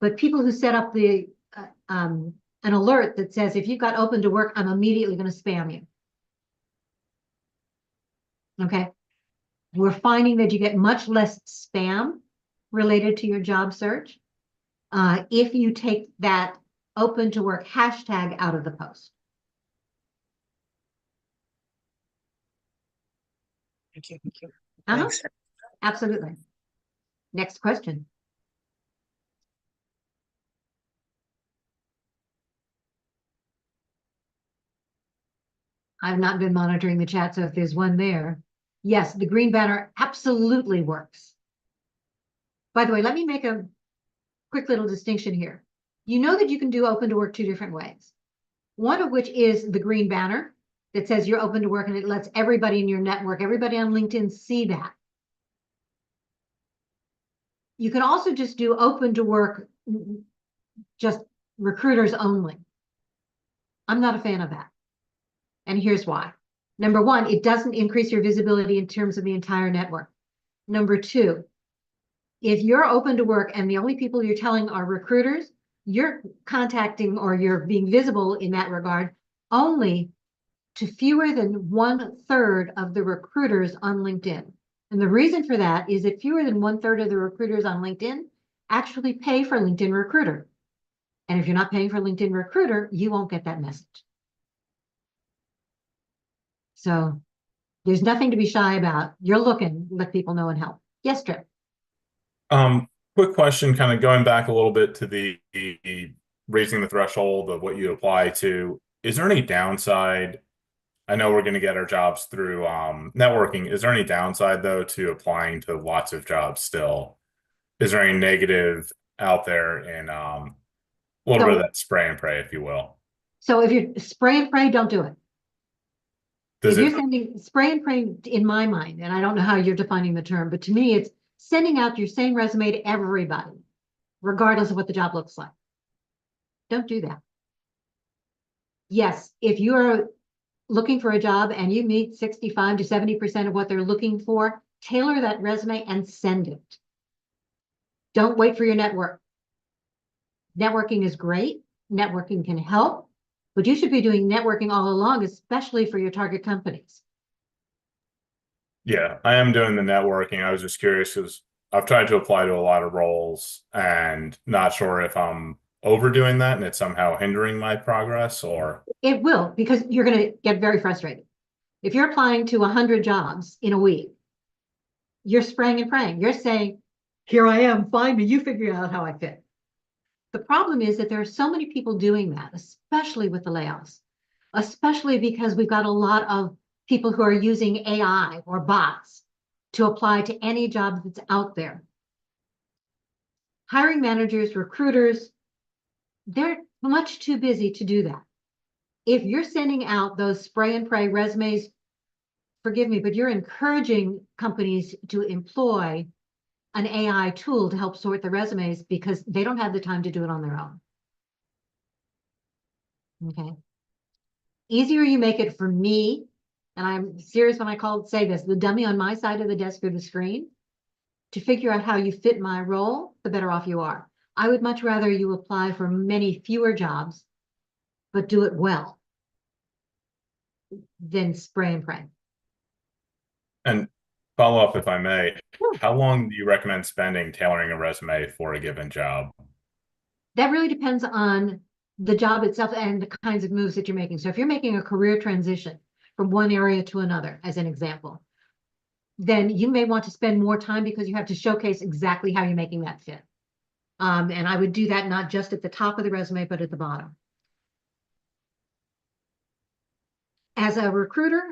But people who set up an alert that says, if you've got open to work, I'm immediately going to spam you. Okay. We're finding that you get much less spam related to your job search if you take that open to work hashtag out of the post. Thank you. Thank you. Uh-huh. Thanks. Absolutely. Next question. I've not been monitoring the chat, so if there's one there, yes, the green banner absolutely works. By the way, let me make a quick little distinction here. You know that you can do open to work 2 different ways. One of which is the green banner that says you're open to work, and it lets everybody in your network, everybody on LinkedIn see that. You can also just do open to work, just recruiters only. I'm not a fan of that. And here's why. Number one, it doesn't increase your visibility in terms of the entire network. Number two, if you're open to work and the only people you're telling are recruiters, you're contacting or you're being visible in that regard only to fewer than 1/3 of the recruiters on LinkedIn. And the reason for that is that fewer than 1/3 of the recruiters on LinkedIn actually pay for LinkedIn Recruiter. And if you're not paying for LinkedIn Recruiter, you won't get that message. So there's nothing to be shy about. You're looking, let people know and help. Yes, Trip. Quick question, kind of going back a little bit to the raising the threshold of what you apply to. Is there any downside? I know we're going to get our jobs through networking. Is there any downside, though, to applying to lots of jobs still? Is there any negative out there in a little bit of that spray and pray, if you will? So if you're spray and pray, don't do it. Does If it? you're sending spray and pray, in my mind, and I don't know how you're defining the term, but to me, it's sending out your same resume to everybody, regardless of what the job looks like. Don't do that. Yes, if you're looking for a job and you meet 65 to 70% of what they're looking for, tailor that resume and send it. Don't wait for your network. Networking is great. Networking can help, but you should be doing networking all along, especially for your target companies. Yeah, I am doing the networking. I was just curious because I've tried to apply to a lot of roles and not sure if I'm overdoing that and it's somehow hindering my progress or. It will, because you're going to get very frustrated. If you're applying to 100 jobs in a week, you're spraying and praying. You're saying, here I am, find me, you figure out how I fit. The problem is that there are so many people doing that, especially with the layoffs, especially because we've got a lot of people who are using AI or bots to apply to any job that's out there. Hiring managers, recruiters, they're much too busy to do that. If you're sending out those spray and pray resumes, forgive me, but you're encouraging companies to employ an AI tool to help sort the resumes because they don't have the time to do it on their own. Okay. Easier you make it for me, and I'm serious when I say this, the dummy on my side of the desk or the screen, to figure out how you fit my role, the better off you are. I would much rather you apply for many fewer jobs, but do it well, than spray and pray. And follow up, if I may, how long do you recommend spending tailoring a resume for a given job? That really depends on the job itself and the kinds of moves that you're making. So if you're making a career transition from one area to another, as an example, then you may want to spend more time because you have to showcase exactly how you're making that fit. And I would do that not just at the top of the resume, but at the bottom. As a recruiter,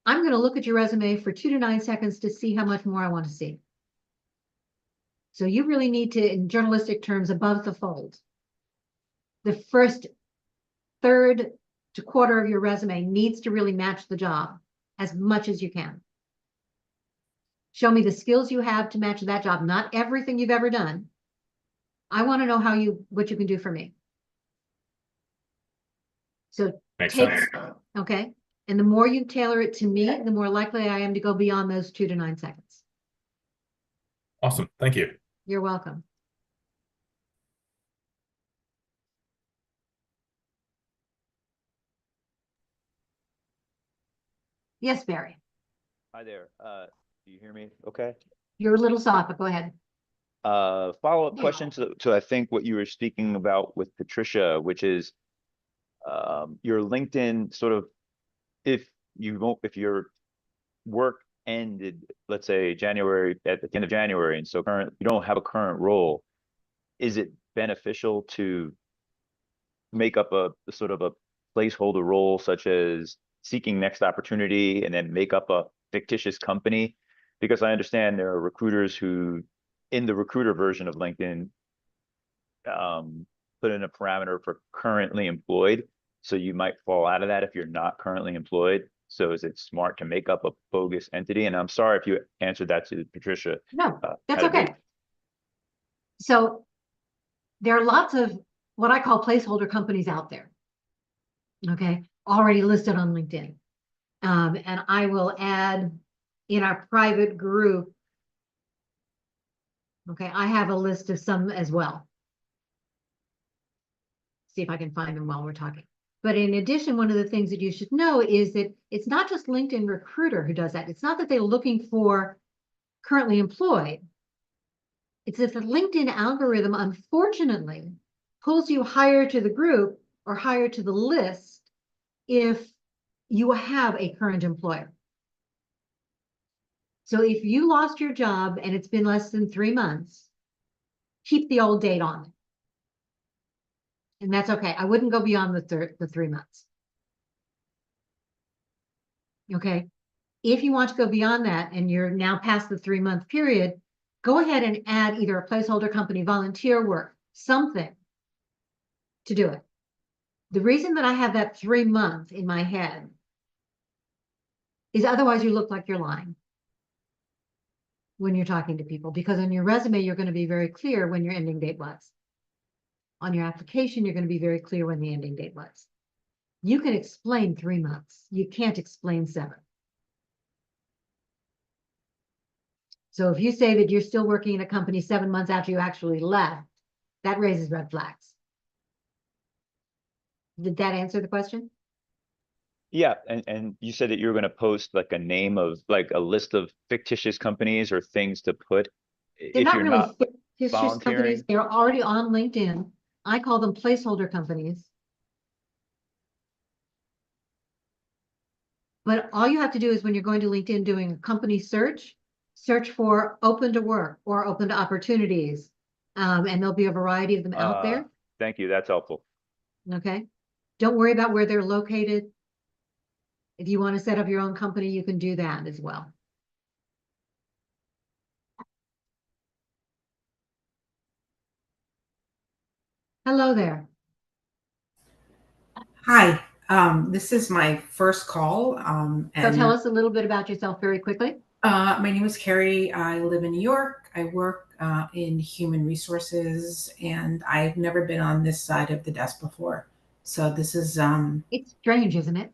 I'm going to look at your resume for 2 to 9 seconds to see how much more I want to see. So you really need to, in journalistic terms, above the fold. The first third to quarter of your resume needs to really match the job as much as you can. Show me the skills you have to match that job, not everything you've ever done, I want to know what you can do for me. So Makes take, sense. okay. And the more you tailor it to me, the more likely I am to go beyond those 2 to 9 seconds. Awesome. Thank you. You're welcome. Yes, Barry. Hi there. Do you hear me? Okay. You're a little soft, but go ahead. Follow-up question to I think what you were speaking about with Patricia, which is your LinkedIn sort of if your work ended, let's say January at the end of January, and so you don't have a current role, is it beneficial to make up a sort of a placeholder role such as seeking next opportunity and then make up a fictitious company? Because I understand there are recruiters who, in the recruiter version of LinkedIn, put in a parameter for currently employed. So you might fall out of that if you're not currently employed. So is it smart to make up a bogus entity? And I'm sorry if you answered that to Patricia. No, that's how to okay. do- So there are lots of what I call placeholder companies out there. Okay, already listed on LinkedIn. And I will add in our private group. Okay, I have a list of some as well. See if I can find them while we're talking. But in addition, one of the things that you should know is that it's not just LinkedIn Recruiter who does that. It's not that they're looking for currently employed. It's that the LinkedIn algorithm, unfortunately, pulls you higher to the group or higher to the list if you have a current employer. So if you lost your job and it's been less than 3 months, keep the old date on it. And that's okay. I wouldn't go beyond the 3 months. Okay. If you want to go beyond that and you're now past the 3-month period, go ahead and add either a placeholder company, volunteer work, something to do it. The reason that I have that 3 month in my head is otherwise you look like you're lying when you're talking to people, because on your resume, you're going to be very clear when your ending date was. On your application, you're going to be very clear when the ending date was. You can explain 3 months. You can't explain 7. So if you say that you're still working in a company 7 months after you actually left, that raises red flags. Did that answer the question? Yeah, and you said that you're going to post like a name of like a list of fictitious companies or things to put They're if not you're really not fictitious companies. volunteering. They're already on LinkedIn. I call them placeholder companies. But all you have to do is when you're going to LinkedIn doing a company search for open to work or open to opportunities. And there'll be a variety of them out there. Thank you. That's helpful. Okay. Don't worry about where they're located. If you want to set up your own company, you can do that as well. Hello there. Hi, this is my first call. So And tell us a little bit about yourself very quickly. my name is Carrie. I live in New York. I work in human resources, and I've never been on this side of the desk before. So this is It's strange, isn't it?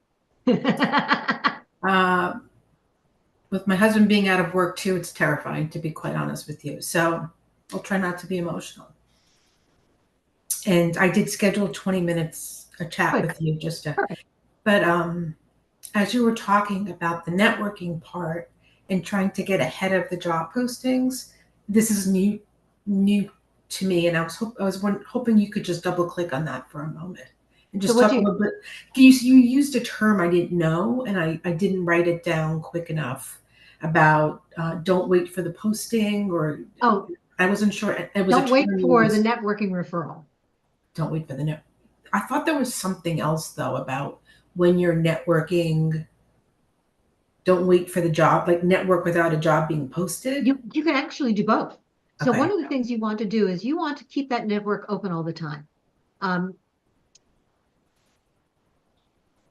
with my husband being out of work too, it's terrifying, to be quite honest with you. So I'll try not to be emotional. And I did schedule 20 minutes a chat with you just to, but as you were talking about the networking part and trying to get ahead of the job postings, this is new to me, and I was hoping you could just double click on that for a moment and just talk a little bit. You used a term I didn't know, and I didn't write it down quick enough about don't wait for the posting, or I wasn't sure. It was Don't wait for the networking referral. Don't wait for the net. I thought there was something else though about when you're networking. Don't wait for the job, like network without a job being posted. You can actually do both. So Okay. one of the things you want to do is you want to keep that network open all the time.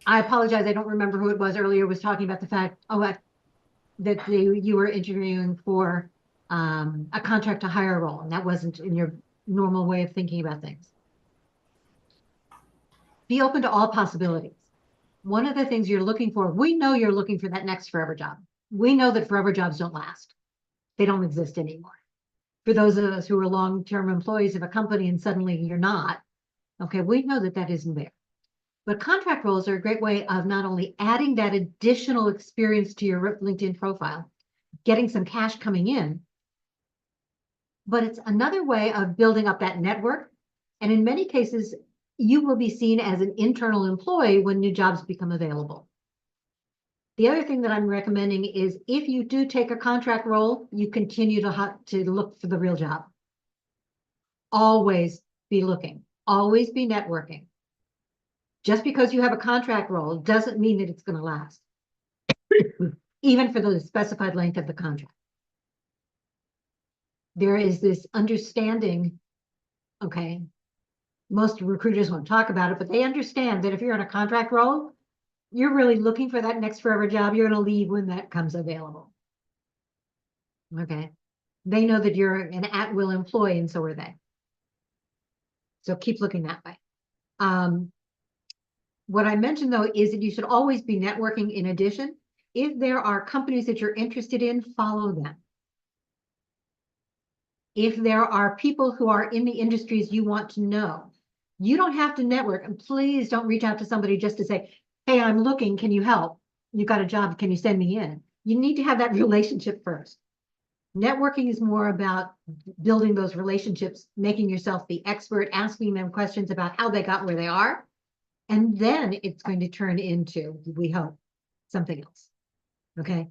I apologize. I don't remember who it was earlier was talking about the fact, that you were interviewing for a contract to hire role, and that wasn't in your normal way of thinking about things. Be open to all possibilities. One of the things you're looking for, we know you're looking for that next forever job. We know that forever jobs don't last. They don't exist anymore. For those of us who are long-term employees of a company and suddenly you're not, okay, we know that that isn't there. But contract roles are a great way of not only adding that additional experience to your LinkedIn profile, getting some cash coming in, but it's another way of building up that network. And in many cases, you will be seen as an internal employee when new jobs become available. The other thing that I'm recommending is if you do take a contract role, you continue to look for the real job. Always be looking, always be networking. Just because you have a contract role doesn't mean that it's going to last, even for the specified length of the contract. There is this understanding, okay, most recruiters won't talk about it, but they understand that if you're in a contract role, you're really looking for that next forever job. You're going to leave when that comes available. Okay. They know that you're an at-will employee, and so are they. So keep looking that way. What I mentioned, though, is that you should always be networking in addition. If there are companies that you're interested in, follow them. If there are people who are in the industries you want to know, you don't have to network. And please don't reach out to somebody just to say, hey, I'm looking, can you help? You got a job, can you send me in? You need to have that relationship first. Networking is more about building those relationships, making yourself the expert, asking them questions about how they got where they are. And then it's going to turn into, we hope, something else. Okay.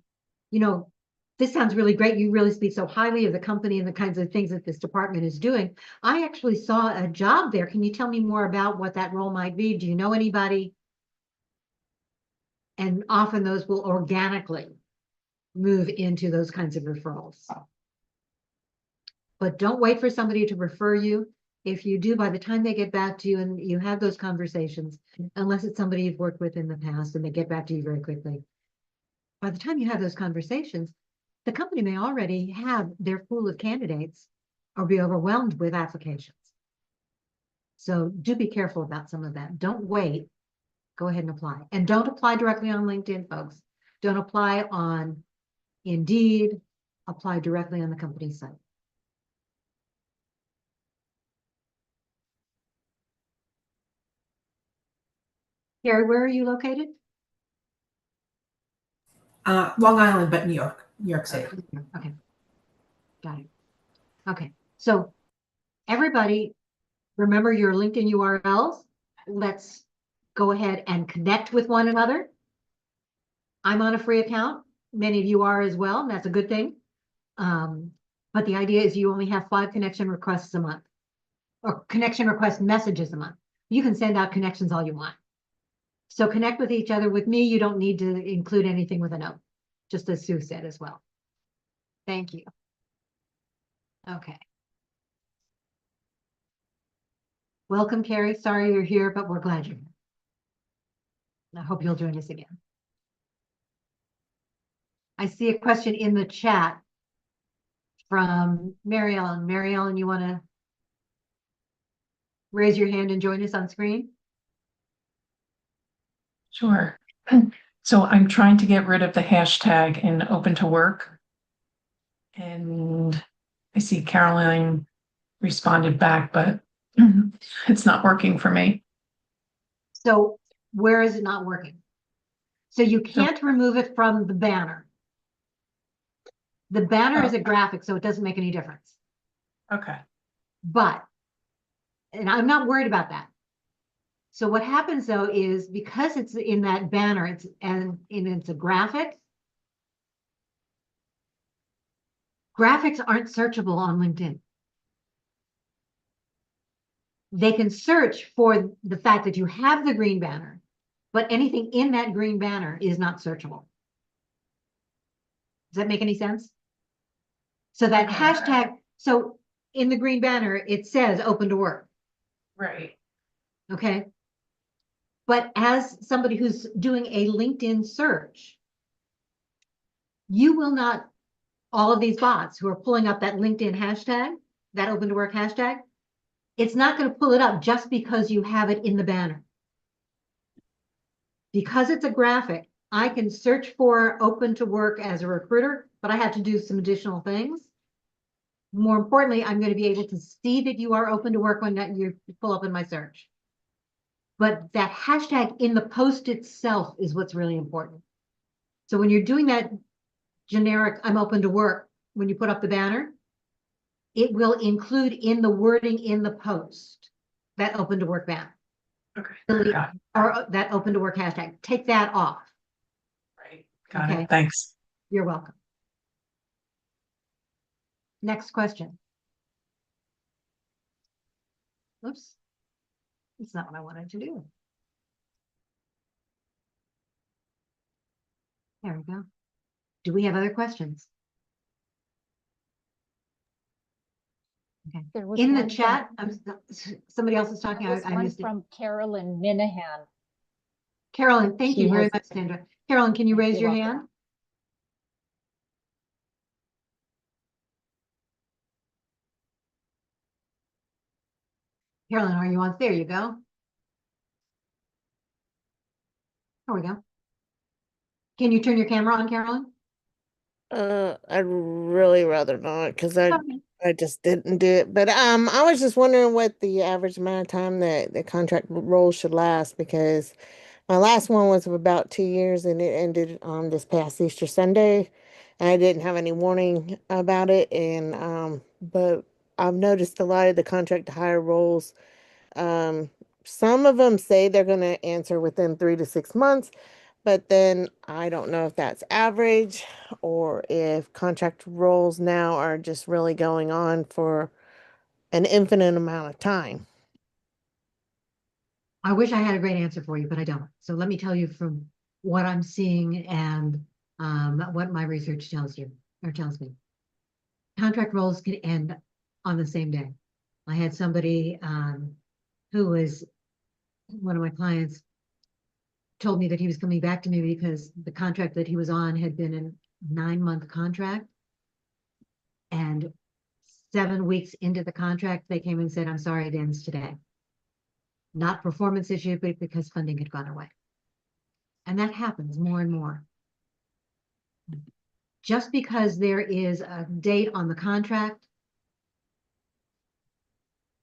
You know, this sounds really great. You really speak so highly of the company and the kinds of things that this department is doing. I actually saw a job there. Can you tell me more about what that role might be? Do you know anybody? And often those will organically move into those kinds of referrals. But don't wait for somebody to refer you. If you do, by the time they get back to you and you have those conversations, unless it's somebody you've worked with in the past and they get back to you very quickly, by the time you have those conversations, the company may already have their pool of candidates or be overwhelmed with applications. So do be careful about some of that. Don't wait. Go ahead and apply. And don't apply directly on LinkedIn, folks. Don't apply on Indeed. Apply directly on the company site. Carrie, where are you located? Long Island, but New York City. Okay. Got it. Okay. So everybody, remember your LinkedIn URLs. Let's go ahead and connect with one another. I'm on a free account. Many of you are as well, and that's a good thing. But the idea is you only have 5 connection requests a month, or connection request messages a month. You can send out connections all you want. So connect with each other. With me, you don't need to include anything with a note, just as Sue said as well. Thank you. Okay. Welcome, Carrie. Sorry you're here, but we're glad you're here. I hope you'll join us again. I see a question in the chat from Mary Ellen. Mary Ellen, you want to raise your hand and join us on screen? Sure. So I'm trying to get rid of the hashtag in open to work. And I see Caroline responded back, but it's not working for me. So where is it not working? So you can't remove it from the banner. The banner is a graphic, so it doesn't make any difference. Okay. But, and I'm not worried about that. So what happens though is because it's in that banner, it's a graphic. Graphics aren't searchable on LinkedIn. They can search for the fact that you have the green banner, but anything in that green banner is not searchable. Does that make any sense? So that hashtag, so in the green banner, it says open to work. Right. Okay. But as somebody who's doing a LinkedIn search, you will not, all of these bots who are pulling up that LinkedIn hashtag, that open to work hashtag, It's not going to pull it up just because you have it in the banner. Because it's a graphic, I can search for open to work as a recruiter, but I have to do some additional things. More importantly, I'm going to be able to see that you are open to work when that you pull up in my search. But that hashtag in the post itself is what's really important. So when you're doing that generic, I'm open to work, when you put up the banner, it will include in the wording in the post that open to work banner. Okay. Got it. Or that open to work hashtag. Take that off. Right. Got Okay. it. Thanks. You're welcome. Next question. Oops. It's not what I wanted to do. There we go. Do we have other questions? Okay. There was In the one chat, somebody else is talking. There was I one missed it. from Carolyn Minahan. Carolyn, thank She you very has- much, Sandra. Carolyn, can you raise You're your welcome. hand? Carolyn, are you on? There you go. There we go. Can you turn your camera on, Carolyn? I'd really rather not because Okay. I just didn't do it. But I was just wondering what the average amount of time that the contract role should last because my last one was about 2 years and it ended on this past Easter Sunday. And I didn't have any warning about it. And but I've noticed a lot of the contract to hire roles. Um, some of them say they're going to answer within 3 to 6 months. But then I don't know if that's average or if contract roles now are just really going on for an infinite amount of time. I wish I had a great answer for you, but I don't. So let me tell you from what I'm seeing and what my research tells you or tells me. Contract roles can end on the same day. I had somebody who was one of my clients told me that he was coming back to me because the contract that he was on had been a 9-month contract. And 7 weeks into the contract, they came and said, I'm sorry, it ends today. Not performance issue, but because funding had gone away. And that happens more and more. Just because there is a date on the contract,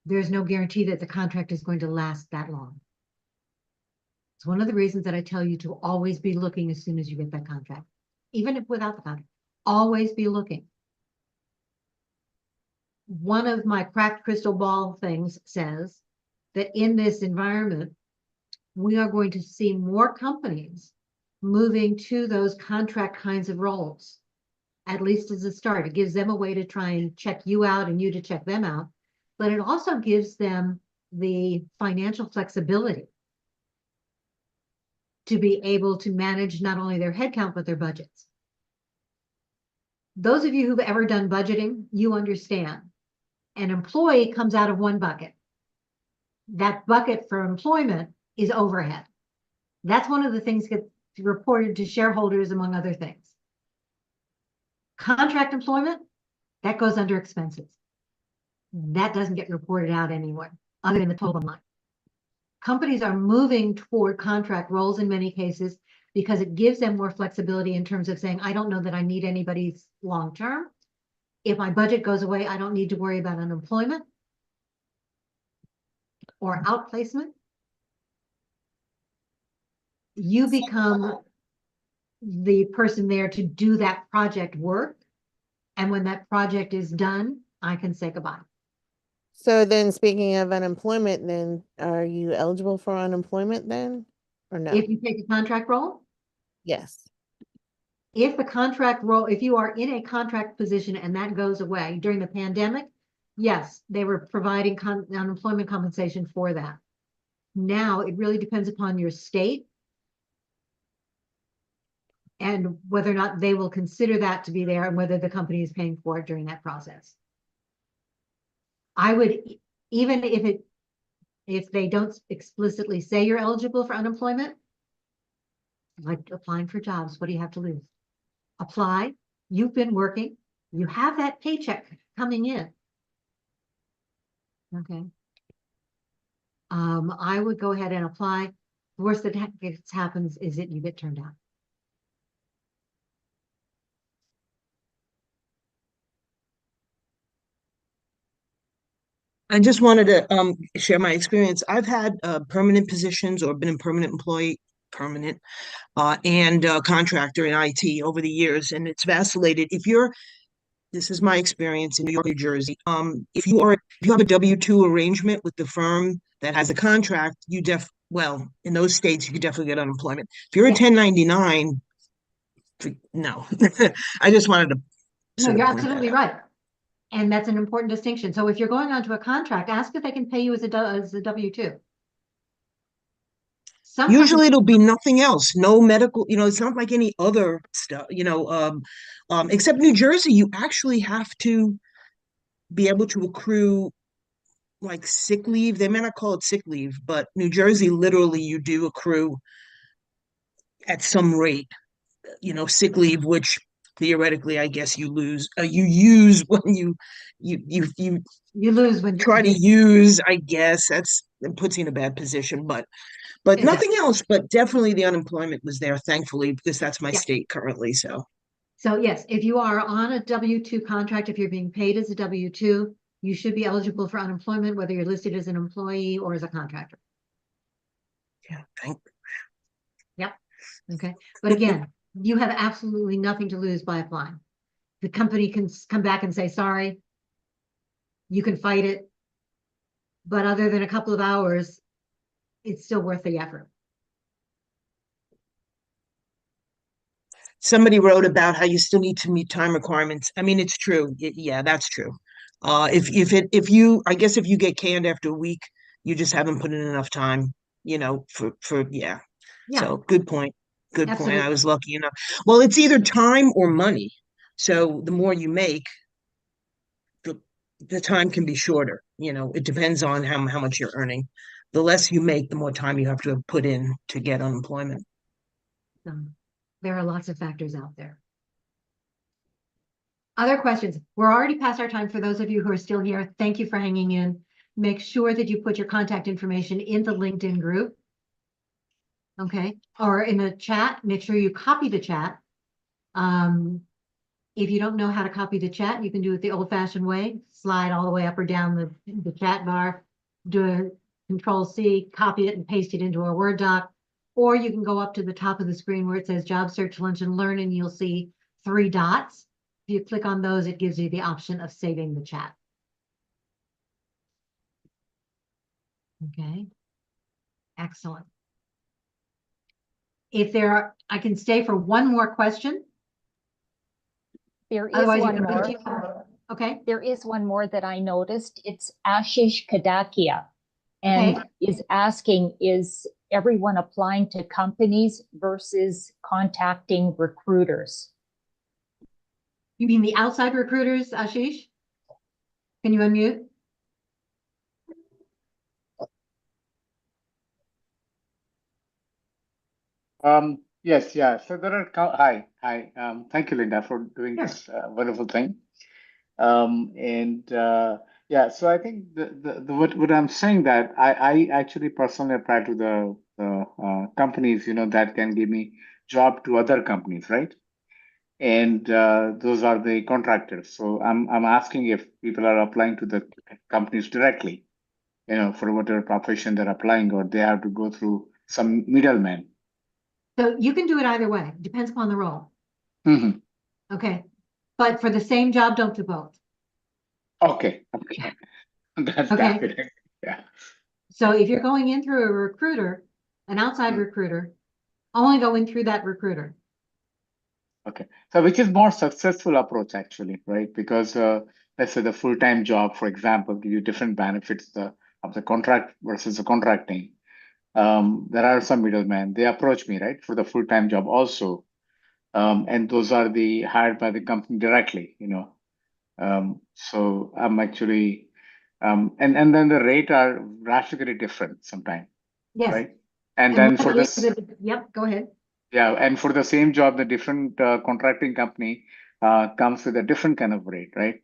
there's no guarantee that the contract is going to last that long. It's one of the reasons that I tell you to always be looking as soon as you get that contract. Even if without the contract, always be looking. One of my cracked crystal ball things says that in this environment, we are going to see more companies moving to those contract kinds of roles, at least as a start. It gives them a way to try and check you out and you to check them out, but it also gives them the financial flexibility to be able to manage not only their headcount, but their budgets. Those of you who've ever done budgeting, you understand. An employee comes out of one bucket. That bucket for employment is overhead. That's one of the things that gets reported to shareholders, among other things. Contract employment, that goes under expenses. That doesn't get reported out anywhere other than the total line. Companies are moving toward contract roles in many cases because it gives them more flexibility in terms of saying, I don't know that I need anybody long term. If my budget goes away, I don't need to worry about unemployment or outplacement. You become the person there to do that project work. And when that project is done, I can say goodbye. So then speaking of unemployment, then are you eligible for unemployment then or no? If you take a contract role, Yes. if the contract role, if you are in a contract position and that goes away during the pandemic, yes, they were providing unemployment compensation for that. Now it really depends upon your state and whether or not they will consider that to be there and whether the company is paying for it during that process. I would, even if they don't explicitly say you're eligible for unemployment, like applying for jobs, what do you have to lose? Apply, you've been working, you have that paycheck coming in. Okay. I would go ahead and apply. The worst that happens is that you get turned down. I just wanted to share my experience. I've had permanent positions or been a permanent employee, permanent, and contractor in IT over the years, and it's vacillated. This is my experience in New York, New Jersey. If you have a W-2 arrangement with the firm that has a contract, well, in those states, you could definitely get unemployment. If you're a 1099, no. I just wanted to No, sort of you're point that absolutely out. right. And that's an important distinction. So if you're going onto a contract, ask if they can pay you as a W-2. Usually it'll be nothing else, no medical, it's not like any other stuff, except New Jersey, you actually have to be able to accrue like sick leave. They may not call it sick leave, but New Jersey, literally you do accrue at some rate, sick leave, which theoretically, I guess you use when you lose when try to use, I guess it puts you in a bad position, but nothing else. But definitely the unemployment was there, thankfully, because that's my state currently. So yes, if you are on a W-2 contract, if you're being paid as a W-2, you should be eligible for unemployment, whether you're listed as an employee or as a contractor. Yeah, Yep. Okay. But again, you have absolutely nothing to lose by applying. The company can come back and say, sorry, you can fight it. But other than a couple of hours, it's still worth the effort. Somebody wrote about how you still need to meet time requirements. I mean, it's true. Yeah, that's true. If you get canned after a week, you just haven't put in enough time, yeah. So good point. Good point. Absolutely. I was lucky enough. Well, it's either time or money. So the more you make, the time can be shorter. It depends on how much you're earning. The less you make, the more time you have to put in to get unemployment. There are lots of factors out there. Other questions? We're already past our time. For those of you who are still here, thank you for hanging in. Make sure that you put your contact information in the LinkedIn group. Okay, or in the chat. Make sure you copy the chat. If you don't know how to copy the chat, you can do it the old-fashioned way. Slide all the way up or down the chat bar, do a Control-C, copy it and paste it into a Word doc. Or you can go up to the top of the screen where it says Job Search Lunch and Learn, and you'll see 3 dots. If you click on those, it gives you the option of saving the chat. Okay. Excellent. I can stay for one more question. There is Otherwise, one you can more. Okay. There is one more that I noticed. It's Ashish Kadakia, and is asking, is everyone applying to companies versus contacting recruiters? You mean the outside recruiters, Ashish? Can you unmute? Yes, yeah. So there are, hi. Thank you, Linda, for doing this wonderful thing. Yeah, so I think what I'm saying that I actually personally apply to the companies, that can give me job to other companies, right? And those are the contractors. So I'm asking if people are applying to the companies directly, for whatever profession they're applying, or they have to go through some middleman. So you can do it either way. Depends upon the role. Mm-hmm. Okay. But for the same job, don't do both. Okay. That's okay. Yeah. So if you're going in through a recruiter, an outside recruiter, only go in through that recruiter. Okay. So which is more successful approach actually, right? Because let's say the full-time job, for example, give you different benefits of the contract versus the contracting. There are some middlemen. They approach me, right, for the full-time job also. And those are hired by the company directly, So I'm actually, and then the rate are drastically different sometimes, Yes. right? And then for this, yep, go ahead. yeah, and for the same job, the different contracting company comes with a different kind of rate, right?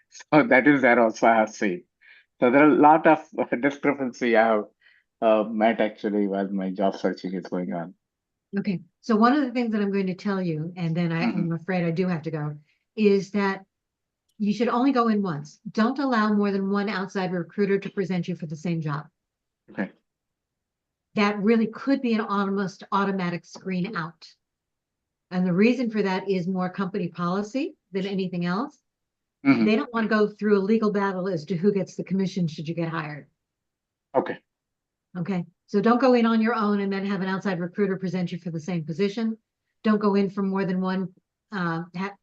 So that is there also I have seen. So there are a lot of discrepancy I have met actually while my job searching is going on. Okay, so one of the things that I'm going to tell you, and then I'm afraid I do have to go, is that you should only go in once. Don't allow more than one outside recruiter to present you for the same job. Okay. That really could be an almost automatic screen out. And the reason for that is more company policy than anything else. They don't want to go through a legal battle as to who gets the commission should you get hired. Okay. Okay, so don't go in on your own and then have an outside recruiter present you for the same position. Don't go in for more than one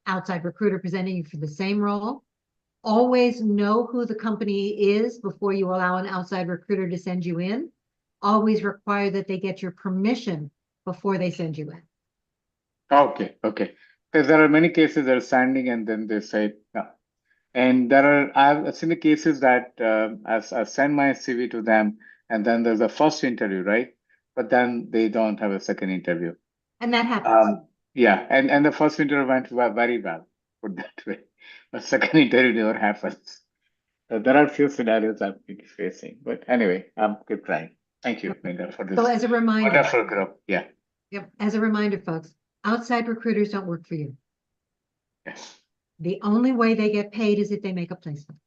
outside recruiter presenting you for the same role. Always know who the company is before you allow an outside recruiter to send you in. Always require that they get your permission before they send you in. Okay. Okay. Because there are many cases that are standing and then they say no. And I've seen the cases that I send my CV to them and then there's a first interview, right? But then they don't have a second interview. And that happens. Yeah, and the first interview went very well, put that way. The second interview never happens. So there are few scenarios I've been facing, but anyway, I'm keep trying. Thank you, Linda, for this So as a reminder, wonderful group. Yeah. yep, as a reminder, folks, outside recruiters don't work for you. Yes. The only way they get paid is if they make a placement.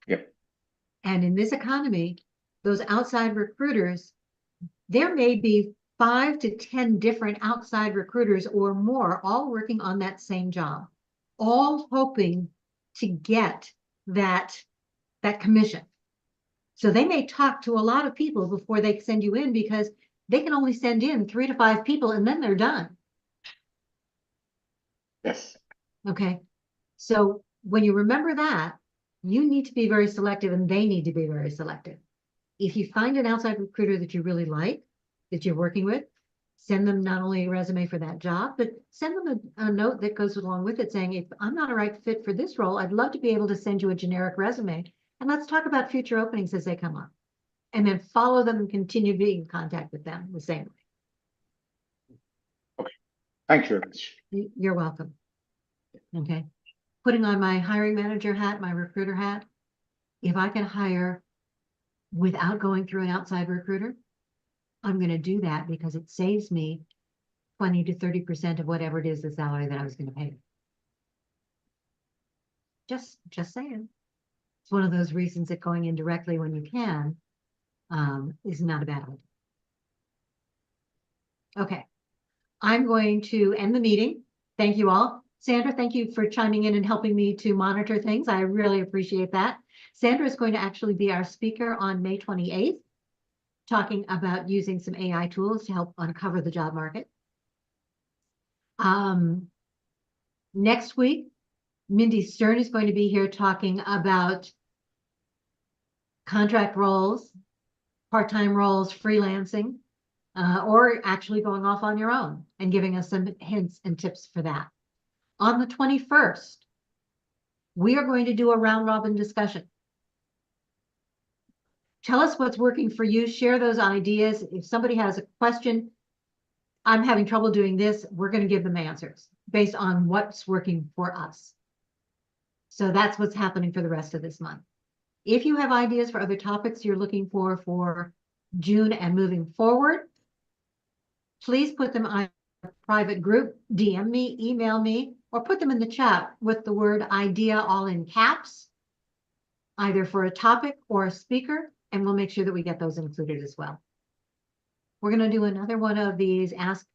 Yep. And in this economy, those outside recruiters, there may be 5 to 10 different outside recruiters or more, all working on that same job, all hoping to get that commission. So they may talk to a lot of people before they send you in because they can only send in 3 to 5 people and then they're done. Yes. Okay. So when you remember that, you need to be very selective and they need to be very selective. If you find an outside recruiter that you really like, that you're working with, send them not only a resume for that job, but send them a note that goes along with it saying, if I'm not a right fit for this role, I'd love to be able to send you a generic resume. And let's talk about future openings as they come up. And then follow them and continue being in contact with them the same way. Okay. Thank you very much. You're welcome. Okay. Putting on my hiring manager hat, my recruiter hat, if I can hire without going through an outside recruiter, I'm going to do that because it saves me 20 to 30% of whatever it is the salary that I was going to pay. Just saying. It's one of those reasons that going in directly when you can is not a bad idea. Okay. I'm going to end the meeting. Thank you all. Sandra, thank you for chiming in and helping me to monitor things. I really appreciate that. Sandra is going to actually be our speaker on May 28th, talking about using some AI tools to help uncover the job market. Next week, Mindy Stern is going to be here talking about contract roles, part-time roles, freelancing, or actually going off on your own and giving us some hints and tips for that. On the 21st, we are going to do a round robin discussion. Tell us what's working for you. Share those ideas. If somebody has a question, I'm having trouble doing this, we're going to give them answers based on what's working for us. So that's what's happening for the rest of this month. If you have ideas for other topics you're looking for June and moving forward, please put them on a private group, DM me, email me, or put them in the chat with the word idea all in caps, either for a topic or a speaker, and we'll make sure that we get those included as well. We're going to do another one of these Ask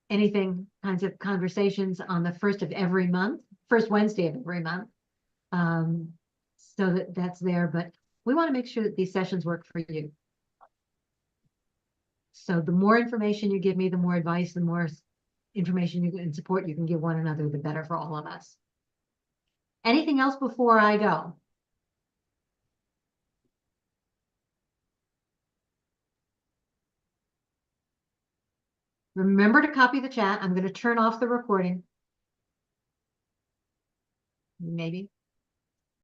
Anything kinds of conversations on the first Wednesday of every month. So that's there, but we want to make sure that these sessions work for you. So the more information you give me, the more advice, the more information and support you can give one another, the better for all of us. Anything else before I go? Remember to copy the chat. I'm going to turn off the recording. Maybe.